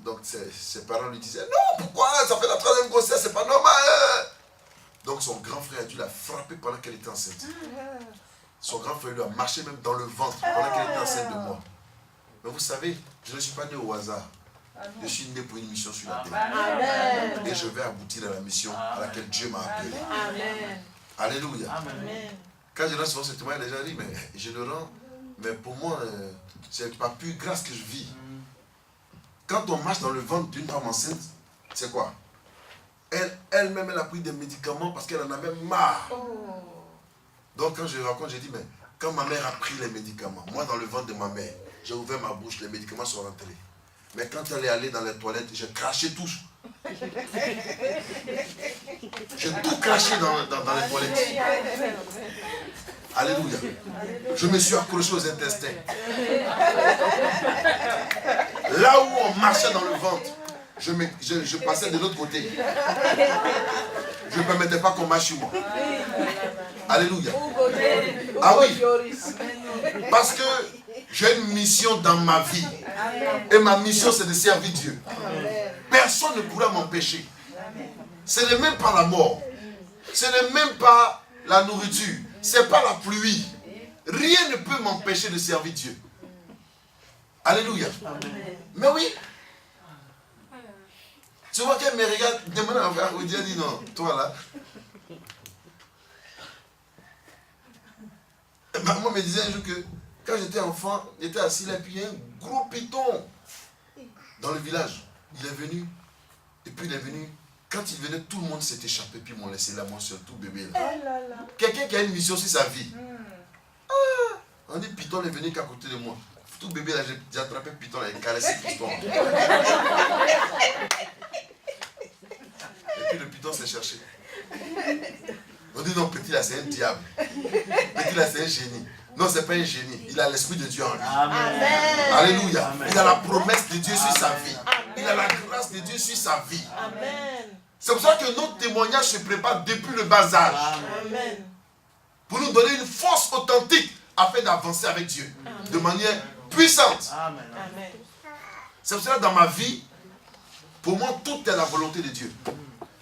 donc ses parents lui disaient, non, pourquoi? Ça fait la troisième grossesse, c'est pas normal. Donc son grand frère a dû la frapper pendant qu'elle était enceinte. Son grand frère lui a marché même dans le ventre pendant qu'elle était enceinte de moi. Mais vous savez, je ne suis pas né au hasard. Je suis né pour une mission sur la terre. Amen. Et je vais aboutir à la mission à laquelle Dieu m'a appelé. Amen. Alléluia. Amen. Quand je rends souvent ce témoignage, les gens disent, mais je le rends, mais pour moi, c'est pas plus grâce que je vis. Quand on marche dans le ventre d'une femme enceinte, c'est quoi? Elle-même, elle a pris des médicaments parce qu'elle en a même marre. Donc quand je raconte, je dis, mais quand ma mère a pris les médicaments, moi dans le ventre de ma mère, j'ai ouvert ma bouche, les médicaments sont rentrés. Mais quand elle est allée dans les toilettes, j'ai craché tout. J'ai tout craché dans les toilettes. Alléluia. Je me suis accroché aux intestins. Là où on marchait dans le ventre, je passais de l'autre côté. Je ne permettais pas qu'on marche sur moi. Alléluia. Ah oui. Parce que j'ai une mission dans ma vie. Et ma mission, c'est de servir Dieu. Personne ne pourra m'empêcher. Ce n'est même pas la mort. Ce n'est même pas la nourriture. Ce n'est pas la pluie. Rien ne peut m'empêcher de servir Dieu. Alléluia. Mais oui. Tu vois qu'elle me regarde, demande à frère Dieu dit non, toi là. Maman me disait un jour que quand j'étais enfant, j'étais assis là, et puis il y a un gros python dans le village. Il est venu, et puis il est venu. Quand il venait, tout le monde s'est échappé, puis ils m'ont laissé là, moi seul, tout bébé là. Quelqu'un qui a une mission sur sa vie. Ah, on dit python est venu qu'à côté de moi. Tout bébé là, j'ai attrapé python et caressé python. Et puis le python s'est cherché. On dit non, petit là c'est un diable. Petit là c'est un génie. Non, c'est pas un génie. Il a l'esprit de Dieu en lui. Amen. Alléluia. Amen. Il a la promesse de Dieu sur sa vie. Amen. Il a la grâce de Dieu sur sa vie. Amen. C'est pour ça que notre témoignage se prépare depuis le bas âge. Amen. Pour nous donner une force authentique afin d'avancer avec Dieu. De manière puissante. Amen. Amen. C'est pour cela que dans ma vie, pour moi, tout est la volonté de Dieu.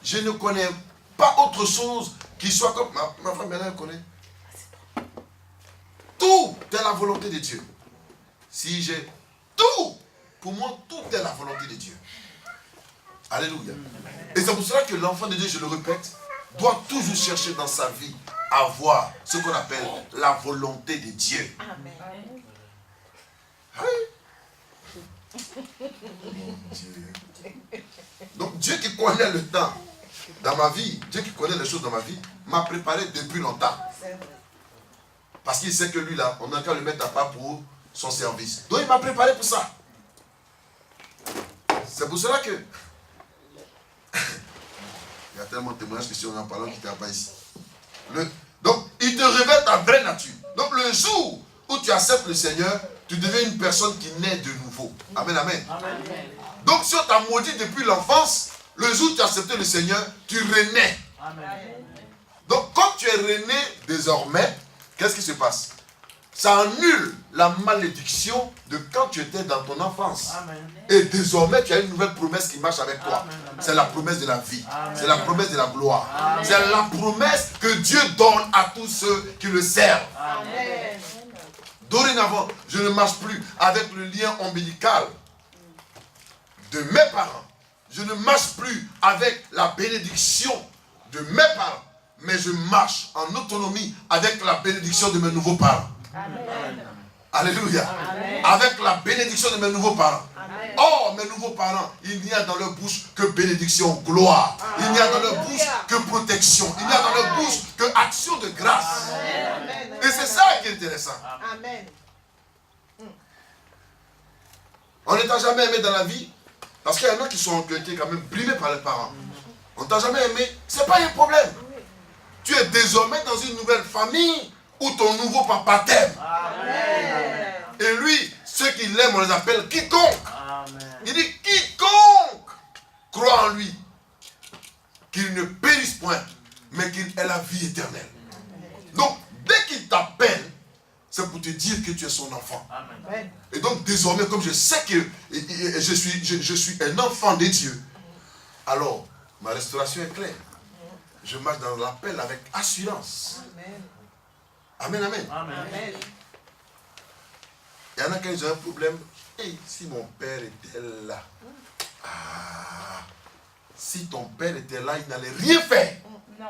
Je ne connais pas autre chose qui soit comme... Ma femme, elle connaît. Tout est la volonté de Dieu. Si j'ai tout, pour moi, tout est la volonté de Dieu. Alléluia. Et c'est pour cela que l'enfant de Dieu, je le répète, doit toujours chercher dans sa vie à voir ce qu'on appelle la volonté de Dieu. Amen. Mon Dieu. Donc Dieu qui connaît le temps dans ma vie, Dieu qui connaît les choses dans ma vie, m'a préparé depuis longtemps. Parce qu'il sait que lui là, on n'a qu'à le mettre à part pour son service. Donc il m'a préparé pour ça. C'est pour cela que il y a tellement de témoignages que si on en parle, qui n'était pas ici. Donc il te révèle ta vraie nature. Donc le jour où tu acceptes le Seigneur, tu deviens une personne qui naît de nouveau. Amen, amen. Amen. Donc si on t'a maudit depuis l'enfance, le jour où tu as accepté le Seigneur, tu renais. Amen. Donc quand tu es rené désormais, qu'est-ce qui se passe? Ça annule la malédiction de quand tu étais dans ton enfance. Amen. Et désormais, tu as une nouvelle promesse qui marche avec toi. Amen. C'est la promesse de la vie. Amen. C'est la promesse de la gloire. Amen. C'est la promesse que Dieu donne à tous ceux qui le servent. Amen. Dorénavant, je ne marche plus avec le lien ombilical de mes parents. Je ne marche plus avec la bénédiction de mes parents. Mais je marche en autonomie avec la bénédiction de mes nouveaux parents. Amen. Alléluia. Amen. Avec la bénédiction de mes nouveaux parents. Amen. Oh, mes nouveaux parents, il n'y a dans leur bouche que bénédiction, gloire. Il n'y a dans leur bouche que protection. Il n'y a dans leur bouche que action de grâce. Amen. Et c'est ça qui est intéressant. Amen. On ne t'a jamais aimé dans la vie. Parce qu'il y en a qui ont été quand même brimés par les parents. On ne t'a jamais aimé, ce n'est pas un problème. Tu es désormais dans une nouvelle famille où ton nouveau papa t'aime. Amen. Et lui, ceux qui l'aiment, on les appelle quiconque. Amen. Il dit quiconque croit en lui, qu'il ne périsse point, mais qu'il ait la vie éternelle. Donc, dès qu'il t'appelle, c'est pour te dire que tu es son enfant. Amen. Et donc, désormais, comme je sais que je suis un enfant de Dieu, alors, ma restauration est claire. Je marche dans l'appel avec assurance. Amen, amen. Amen. Il y en a quand ils ont un problème. Et si mon père était là. Ah, si ton père était là, il n'allait rien faire. Non.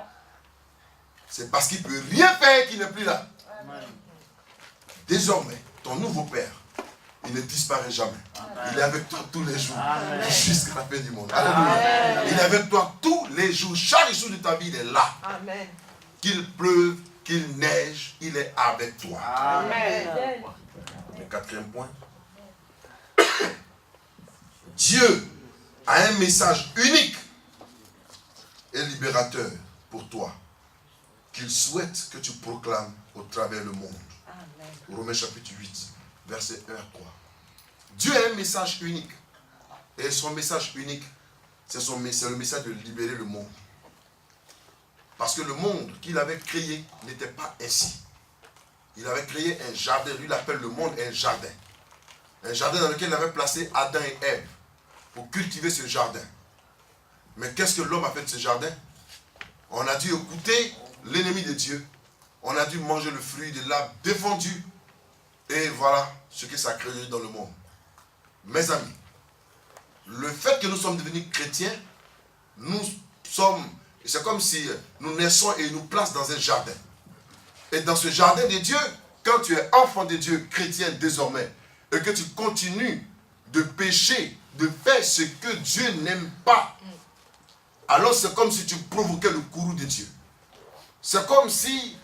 C'est parce qu'il ne peut rien faire qu'il n'est plus là. Amen. Désormais, ton nouveau père, il ne disparaît jamais. Il est avec toi tous les jours. Amen. Jusqu'à la fin du monde. Alléluia. Il est avec toi tous les jours. Chaque jour de ta vie, il est là. Amen. Qu'il pleuve, qu'il neige, il est avec toi. Amen. Le quatrième point. Dieu a un message unique et libérateur pour toi qu'il souhaite que tu proclames au travers le monde. Amen. Romains chapitre 8, verset 1 à 3. Dieu a un message unique. Et son message unique, c'est le message de libérer le monde. Parce que le monde qu'il avait créé n'était pas ainsi. Il avait créé un jardin. Lui, il appelle le monde un jardin. Un jardin dans lequel il avait placé Adam et Ève pour cultiver ce jardin. Mais qu'est-ce que l'homme a fait de ce jardin? On a dû écouter l'ennemi de Dieu. On a dû manger le fruit de l'arbre défendu. Et voilà ce que ça a créé dans le monde. Mes amis, le fait que nous sommes devenus chrétiens, c'est comme si nous naissons et ils nous placent dans un jardin. Et dans ce jardin de Dieu, quand tu es enfant de Dieu, chrétien désormais, et que tu continues de pécher, de faire ce que Dieu n'aime pas, alors c'est comme si tu provoquais le courroux de Dieu. C'est comme si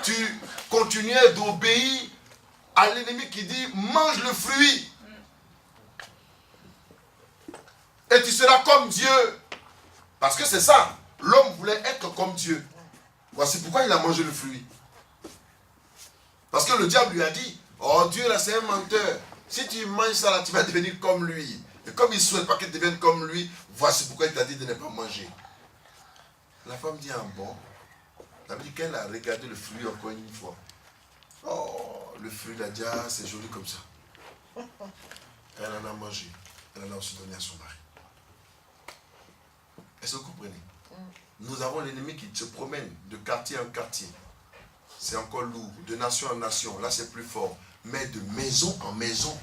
tu continuais d'obéir à l'ennemi qui dit, mange le fruit. Et tu seras comme Dieu. Parce que c'est ça. L'homme voulait être comme Dieu. Voici pourquoi il a mangé le fruit. Parce que le diable lui a dit, oh Dieu là c'est un menteur. Si tu manges ça là, tu vas devenir comme lui. Et comme il ne souhaite pas qu'il devienne comme lui, voici pourquoi il t'a dit de ne pas manger. La femme dit, ah bon. Ça veut dire qu'elle a regardé le fruit encore une fois. Oh, le fruit là, dit, ah, c'est joli comme ça. Elle en a mangé. Elle en a aussi donné à son mari. Est-ce que vous comprenez? Nous avons l'ennemi qui se promène de quartier en quartier. C'est encore lourd. De nation en nation. Là, c'est plus fort. Mais de maison en maison.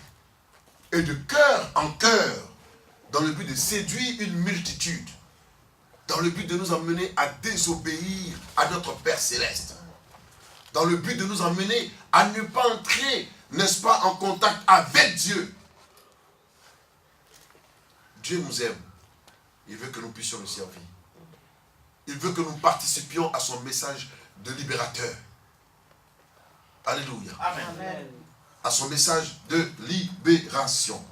Et de cœur en cœur. Dans le but de séduire une multitude. Dans le but de nous emmener à désobéir à notre Père Céleste. Dans le but de nous emmener à ne pas entrer, n'est-ce pas, en contact avec Dieu. Dieu nous aime. Il veut que nous puissions le servir. Il veut que nous participions à son message de libérateur. Alléluia. Amen. À son message de libération.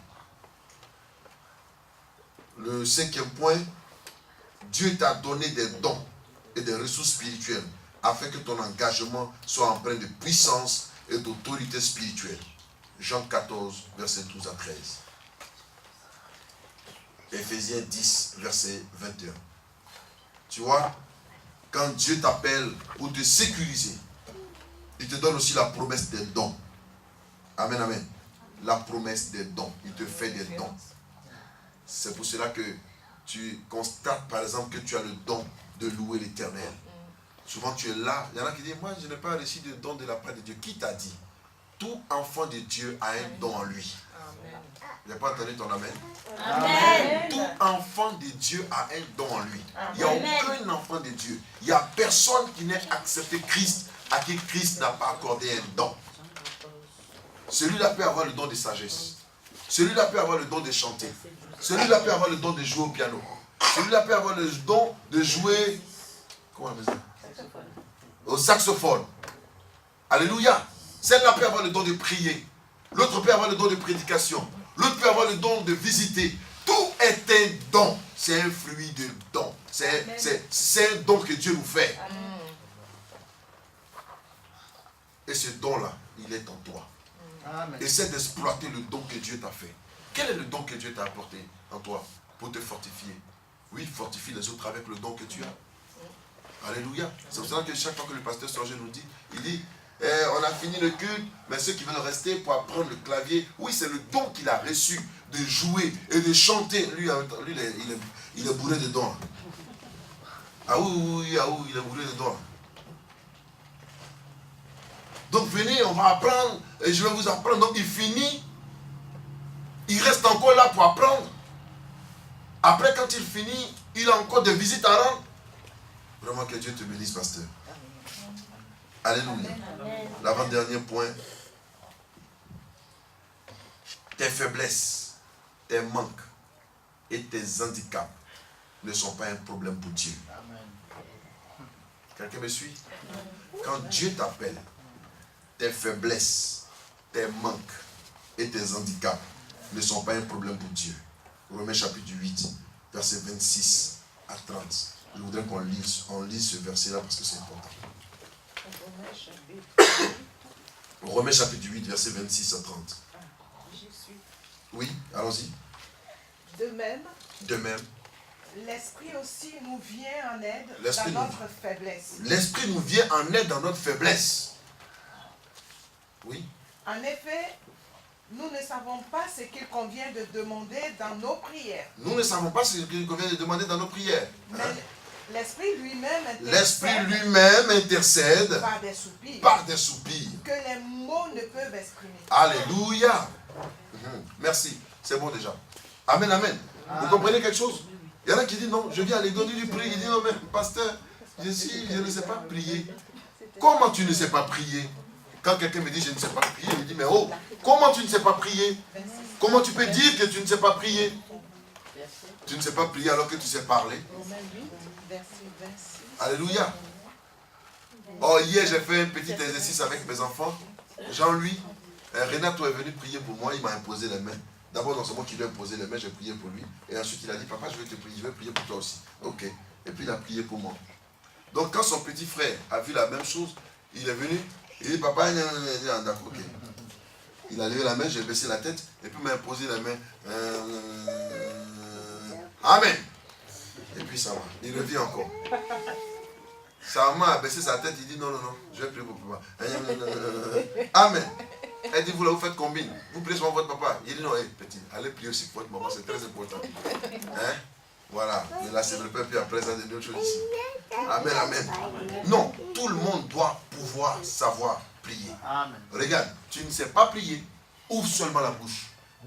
Le 5e point, Dieu t'a donné des dons et des ressources spirituelles afin que ton engagement soit empreint de puissance et d'autorité spirituelle. Jean 14, verset 12 à 13. Éphésiens 10, verset 21. Tu vois, quand Dieu t'appelle pour te sécuriser, il te donne aussi la promesse des dons. Amen, amen. La promesse des dons. Il te fait des dons. C'est pour cela que tu constates, par exemple, que tu as le don de louer l'Éternel. Souvent, tu es là. Il y en a qui disent, moi, je n'ai pas reçu de don de la part de Dieu. Qui t'a dit? Tout enfant de Dieu a un don en lui. Je n'ai pas entendu ton amen. Amen. Tout enfant de Dieu a un don en lui. Il n'y a aucun enfant de Dieu. Il n'y a personne qui n'ait accepté Christ, à qui Christ n'a pas accordé un don. Celui-là peut avoir le don de sagesse. Celui-là peut avoir le don de chanter. Celui-là peut avoir le don de jouer au piano. Celui-là peut avoir le don de jouer comment on appelle ça? Au saxophone. Alléluia. Celle-là peut avoir le don de prier. L'autre peut avoir le don de prédication. L'autre peut avoir le don de visiter. Tout est un don. C'est un fruit de don. C'est un don que Dieu nous fait. Et ce don-là, il est en toi. Amen. Essaie d'exploiter le don que Dieu t'a fait. Quel est le don que Dieu t'a apporté en toi pour te fortifier? Oui, fortifie les autres avec le don que tu as. Alléluia. C'est pour ça que chaque fois que le pasteur Sorgé nous dit, il dit, on a fini le culte, mais ceux qui veulent rester pour apprendre le clavier, oui, c'est le don qu'il a reçu de jouer et de chanter. Lui il est bourré de dons. Ah oui, il est bourré de dons. Donc venez, on va apprendre, et je vais vous apprendre. Donc il finit, il reste encore là pour apprendre. Après, quand il finit, il a encore des visites à rendre. Vraiment que Dieu te bénisse, pasteur. Alléluia. L'avant-dernier point. Tes faiblesses, tes manques et tes handicaps ne sont pas un problème pour Dieu. Quelqu'un me suit? Quand Dieu t'appelle, tes faiblesses, tes manques et tes handicaps ne sont pas un problème pour Dieu. Romains chapitre 8, verset 26 à 30. Je voudrais qu'on lise ce verset-là parce que c'est important. Romains chapitre 8, verset 26 à 30. Oui, allons-y. De même, l'Esprit aussi nous vient en aide L'Esprit dans nous- notre faiblesse. L'Esprit nous vient en aide dans notre faiblesse. Oui. En effet, nous ne savons pas ce qu'il convient de demander dans nos prières. Nous ne savons pas ce qu'il convient de demander dans nos prières. Mais Hein? l'Esprit lui-même L'Esprit intercède lui-même intercède par des soupirs par des soupirs. que les mots ne peuvent exprimer. Alléluia. Merci. C'est bon déjà. Amen, amen. Vous comprenez quelque chose? Il y en a qui disent non, je viens à l'église du prix. Il dit non, mais pasteur, je ne sais pas prier. Comment tu ne sais pas prier? Quand quelqu'un me dit je ne sais pas prier, je dis mais oh, comment tu ne sais pas prier? Comment tu peux dire que tu ne sais pas prier? Tu ne sais pas prier alors que tu sais parler. Alléluia. Oh, hier j'ai fait un petit exercice avec mes enfants. Jean-Louis, Renato est venu prier pour moi, il m'a imposé les mains. D'abord, non seulement qu'il lui a imposé les mains, j'ai prié pour lui. Et ensuite, il a dit, papa, je vais te prier, je vais prier pour toi aussi. Ok. Et puis, il a prié pour moi. Donc, quand son petit frère a vu la même chose, il est venu, il dit, papa, d'accord, ok. Il a levé la main, j'ai baissé la tête, et puis il m'a imposé la main. Amen. Et puis, ça va. Il revient encore. Sa maman a baissé sa tête, il dit, non, non, non, je vais prier pour papa. Amen. Elle dit, vous là, vous faites combien? Vous priez sur votre papa. Il dit, non, hey, petit, allez prier aussi pour votre maman, c'est très important. Hein? Voilà. Et là, c'est le peuple, puis après, ça, c'est autre chose ici. Amen, amen. Non, tout le monde doit pouvoir savoir prier. Amen. Regarde, tu ne sais pas prier, ouvre seulement la bouche.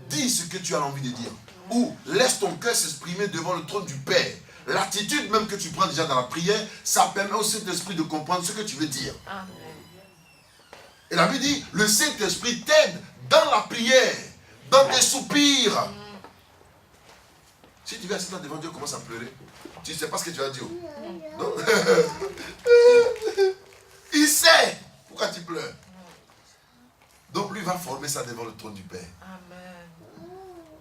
Dis ce que tu as envie de dire. Ou laisse ton cœur s'exprimer devant le trône du Père. L'attitude même que tu prends déjà dans la prière, ça permet au Saint-Esprit de comprendre ce que tu veux dire. Amen. Et la Bible dit, le Saint-Esprit t'aide dans la prière, dans tes soupirs. Si tu viens assis devant Dieu, commence à pleurer. Tu ne sais pas ce que tu vas dire. Non? Il sait pourquoi tu pleures. Donc lui va former ça devant le trône du Père. Amen.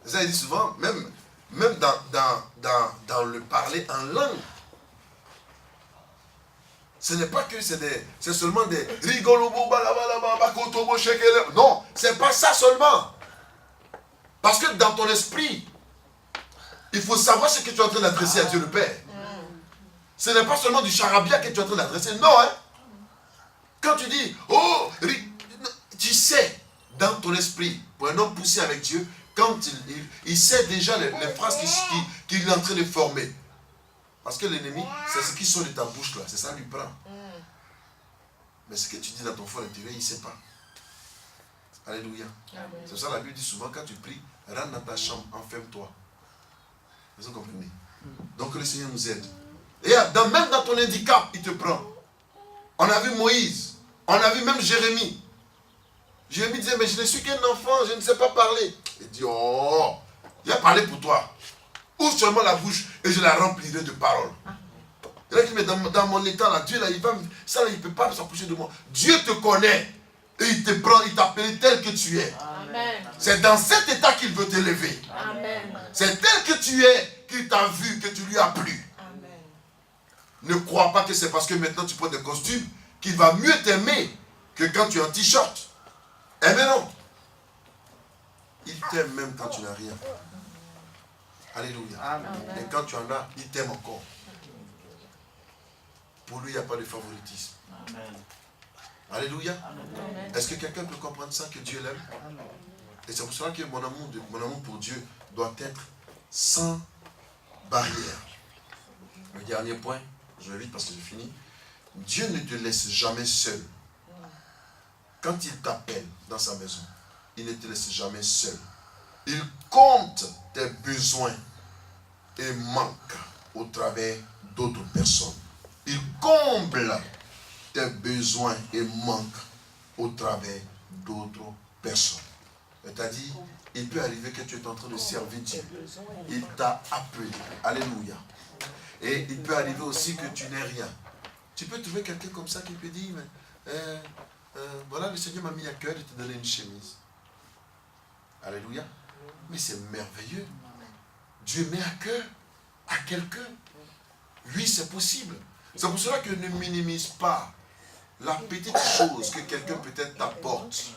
Ça, il dit souvent, même dans le parler en langue. Ce n'est pas que c'est seulement des rigolobo, balabalaba, shekele. Non, c'est pas ça seulement. Parce que dans ton esprit, il faut savoir ce que tu es en train d'adresser à Dieu le Père. Ce n'est pas seulement du charabia que tu es en train d'adresser. Non, hein. Quand tu dis, oh, tu sais, dans ton esprit, pour un homme poussé avec Dieu, quand il sait déjà les phrases qu'il est en train de former. Parce que l'ennemi, c'est ce qui sort de ta bouche là, c'est ça lui prend. Mais ce que tu dis dans ton fort intérieur, il ne sait pas. Alléluia. C'est ça la Bible dit souvent, quand tu pries, rentre dans ta chambre, enferme-toi. Vous comprenez? Donc le Seigneur nous aide. Et même dans ton handicap, il te prend. On a vu Moïse, on a vu même Jérémie. Jérémie disait, mais je ne suis qu'un enfant, je ne sais pas parler. Il dit, oh, il a parlé pour toi. Ouvre seulement la bouche et je la remplirai de paroles. Il a dit, mais dans mon état là, Dieu là, il ne peut pas s'approcher de moi. Dieu te connaît et il te prend, il t'appelle tel que tu es. C'est dans cet état qu'il veut t'élever. C'est tel que tu es qu'il t'a vu, que tu lui as plu. Amen. Ne crois pas que c'est parce que maintenant tu portes des costumes qu'il va mieux t'aimer que quand tu es en t-shirt. Eh bien non. Il t'aime même quand tu n'as rien. Alléluia. Amen. Et quand tu en as, il t'aime encore. Pour lui, il n'y a pas de favoritisme. Amen. Alléluia. Amen. Est-ce que quelqu'un peut comprendre ça, que Dieu l'aime? Amen. Et c'est pour cela que mon amour pour Dieu doit être sans barrière. Le dernier point, je vais vite parce que j'ai fini. Dieu ne te laisse jamais seul. Quand il t'appelle dans sa maison, il ne te laisse jamais seul. Il compte tes besoins et manques au travers d'autres personnes. Il comble tes besoins et manques au travers d'autres personnes. C'est-à-dire, il peut arriver que tu es en train de servir Dieu. Il t'a appelé. Alléluia. Et il peut arriver aussi que tu n'aies rien. Tu peux trouver quelqu'un comme ça qui peut dire, voilà, le Seigneur m'a mis à cœur de te donner une chemise. Alléluia. Mais c'est merveilleux. Dieu met à cœur à quelqu'un. Oui, c'est possible. C'est pour cela que ne minimise pas la petite chose que quelqu'un peut-être t'apporte.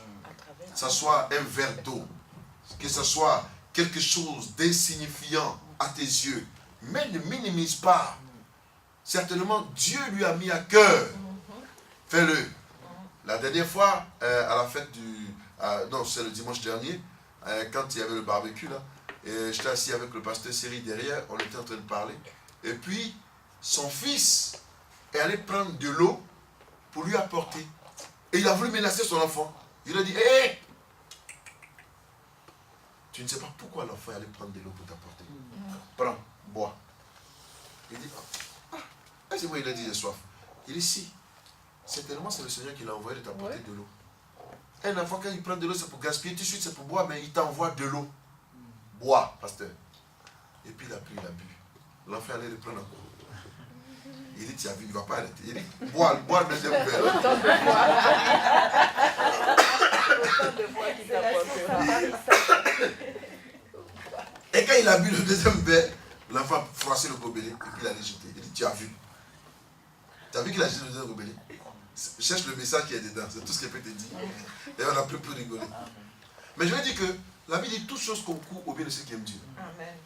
Que ce soit un verre d'eau, que ce soit quelque chose d'insignifiant à tes yeux, mais ne minimise pas. Certainement, Dieu lui a mis à cœur. Fais-le. La dernière fois, à la fête du... non, c'est le dimanche dernier, quand il y avait le barbecue, là, j'étais assis avec le pasteur Seri derrière, on était en train de parler. Et puis, son fils est allé prendre de l'eau pour lui apporter. Et il a voulu menacer son enfant. Il a dit, hé, tu ne sais pas pourquoi l'enfant est allé prendre de l'eau pour t'apporter. Prends, bois. Il dit, c'est moi, il a dit, j'ai soif. Il dit, si. Certainement, c'est le Seigneur qui l'a envoyé de t'apporter de l'eau. Un enfant, quand il prend de l'eau, c'est pour gaspiller, tout de suite, c'est pour boire, mais il t'envoie de l'eau. Bois, pasteur. Et puis il a pris, il a bu. L'enfant allait le prendre encore. Il dit, tu as vu, il ne va pas arrêter. Il dit, bois le deuxième verre. Autant de fois qu'il t'apporte. Et quand il a bu le deuxième verre, l'enfant a froissé le gobelet et puis il allait jeter. Il dit, tu as vu. Tu as vu qu'il a jeté le deuxième gobelet? Cherche le message qui est dedans, c'est tout ce qu'il peut te dire. Et on n'a plus pu rigoler. Mais je vais dire que la Bible dit toutes choses concourent au bien de ceux qui aiment Dieu. Amen.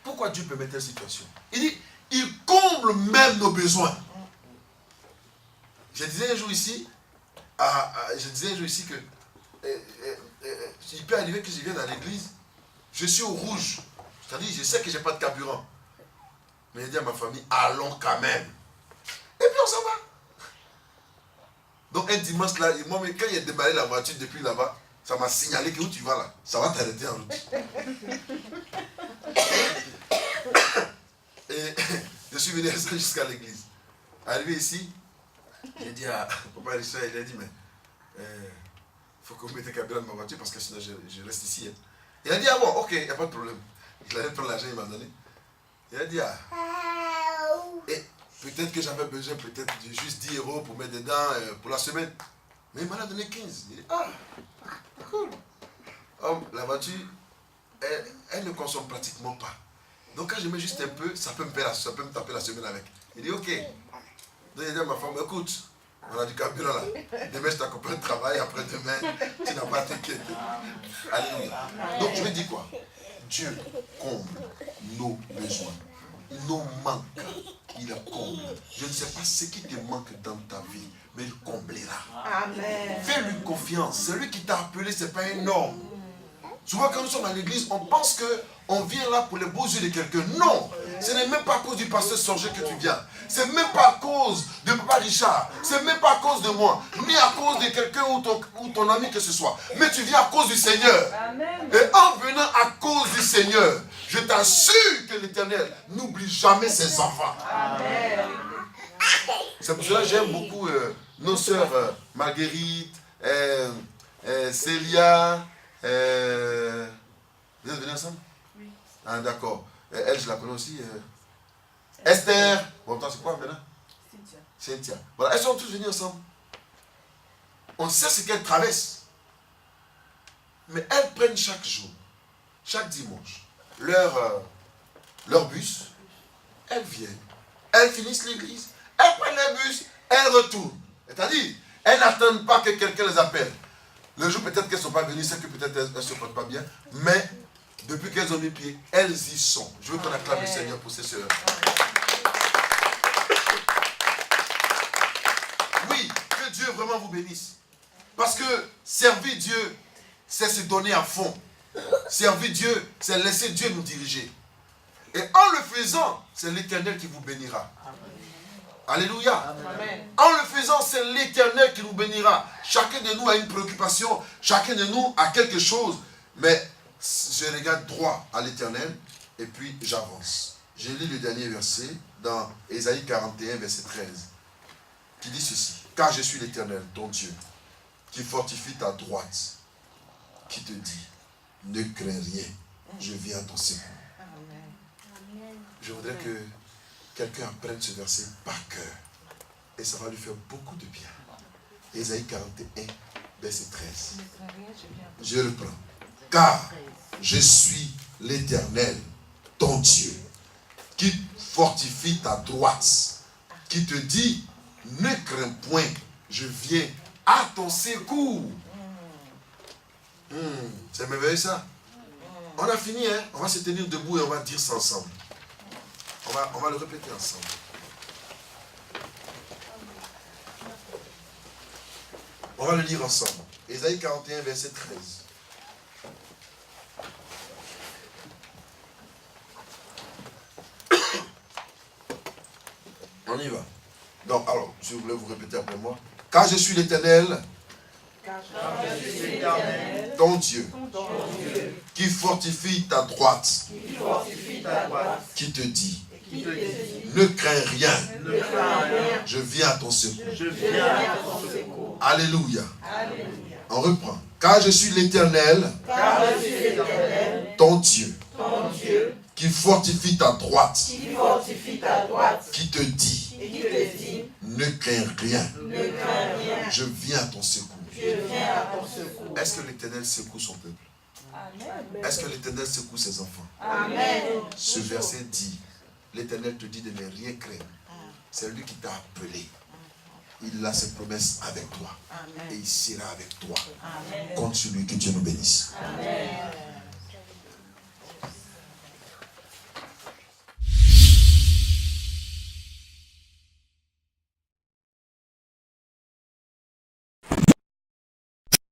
Pourquoi Dieu permet telle situation? Il dit, il comble même nos besoins. Je disais un jour ici que il peut arriver que je vienne à l'église, je suis au rouge. C'est-à-dire, je sais que je n'ai pas de carburant. Mais je dis à ma famille, allons quand même. Et puis on s'en va. Donc un dimanche là, moi, quand il a démarré la voiture depuis là-bas, ça m'a signalé que où tu vas là, ça va t'arrêter en route. Et je suis venu jusqu'à l'église. Arrivé ici, j'ai dit à Papa Richard, il a dit, mais il faut que vous mettez le carburant dans ma voiture parce que sinon je reste ici. Hein. Il a dit, ah bon, ok, il n'y a pas de problème. Il allait prendre l'argent, il m'a donné. Il a dit, ah. Et peut-être que j'avais besoin peut-être de juste 10 € pour mettre dedans pour la semaine. Mais il m'en a donné 15. Il dit, ah, cool. Oh, la voiture, elle ne consomme pratiquement pas. Donc quand je mets juste un peu, ça peut me taper la semaine avec. Il dit, ok. Donc il dit à ma femme, écoute, on a du carburant là. Demain je t'accompagne au travail, après-demain, tu n'as pas à t'inquiéter. Alléluia. Donc je vais dire quoi? Dieu comble nos besoins. Nos manques, il les comble. Je ne sais pas ce qui te manque dans ta vie, mais il comblera. Amen. Fais-lui confiance. Celui qui t'a appelé, ce n'est pas un homme. Souvent quand nous sommes à l'église, on pense qu'on vient là pour les beaux yeux de quelqu'un. Non, ce n'est même pas à cause du pasteur Sorger que tu viens. Ce n'est même pas à cause de Papa Richard. Ce n'est même pas à cause de moi. Ni à cause de quelqu'un ou ton ami que ce soit. Mais tu viens à cause du Seigneur. Amen. Et en venant à cause du Seigneur, je t'assure que l'Éternel n'oublie jamais ses enfants. Amen. C'est pour cela que j'aime beaucoup nos sœurs Marguerite, Célia. Vous êtes venus ensemble? Oui. Ah, d'accord. Elle, je la connais aussi. Esther. Bon, toi, c'est quoi maintenant? Cynthia. Voilà, elles sont tous venues ensemble. On sait ce qu'elles traversent. Mais elles prennent chaque jour, chaque dimanche, leur bus. Elles viennent. Elles finissent l'église. Elles prennent le bus. Elles retournent. C'est-à-dire, elles n'attendent pas que quelqu'un les appelle. Le jour peut-être qu'elles ne sont pas venues, c'est que peut-être elles ne se portent pas bien. Mais depuis qu'elles ont mis pied, elles y sont. Je veux qu'on acclame le Seigneur pour ces sœurs. Oui, que Dieu vraiment vous bénisse. Parce que servir Dieu, c'est se donner à fond. Servir Dieu, c'est laisser Dieu nous diriger. Et en le faisant, c'est l'Éternel qui vous bénira. Alléluia. Amen. En le faisant, c'est l'Éternel qui nous bénira. Chacun de nous a une préoccupation, chacun de nous a quelque chose. Mais je regarde droit à l'Éternel et puis j'avance. Je lis le dernier verset dans Ésaïe 41, verset 13, qui dit ceci. Car je suis l'Éternel, ton Dieu, qui fortifie ta droite, qui te dit, ne crains rien, je viens à ton secours. Je voudrais que quelqu'un apprenne ce verset par cœur. Et ça va lui faire beaucoup de bien. Ésaïe 41, verset 13. Je reprends. Car je suis l'Éternel, ton Dieu, qui fortifie ta droite, qui te dit, ne crains point, je viens à ton secours. C'est merveilleux ça. On a fini, hein? On va se tenir debout et on va dire ça ensemble. On va le répéter ensemble. On va le lire ensemble. Ésaïe 41, verset 13. On y va. Donc, alors, si vous voulez vous répéter après moi. Car je suis l'Éternel, ton Dieu, qui fortifie ta droite, qui te dit, ne crains rien, je viens à ton secours. Alléluia. On reprend. Car je suis l'Éternel, ton Dieu, qui fortifie ta droite, qui te dit, ne crains rien, je viens à ton secours. Est-ce que l'Éternel secoue son peuple? Est-ce que l'Éternel secoue ses enfants? Ce verset dit, l'Éternel te dit de ne rien craindre. C'est lui qui t'a appelé. Il a ses promesses avec toi. Et il sera avec toi. Compte sur lui, que Dieu nous bénisse. Amen.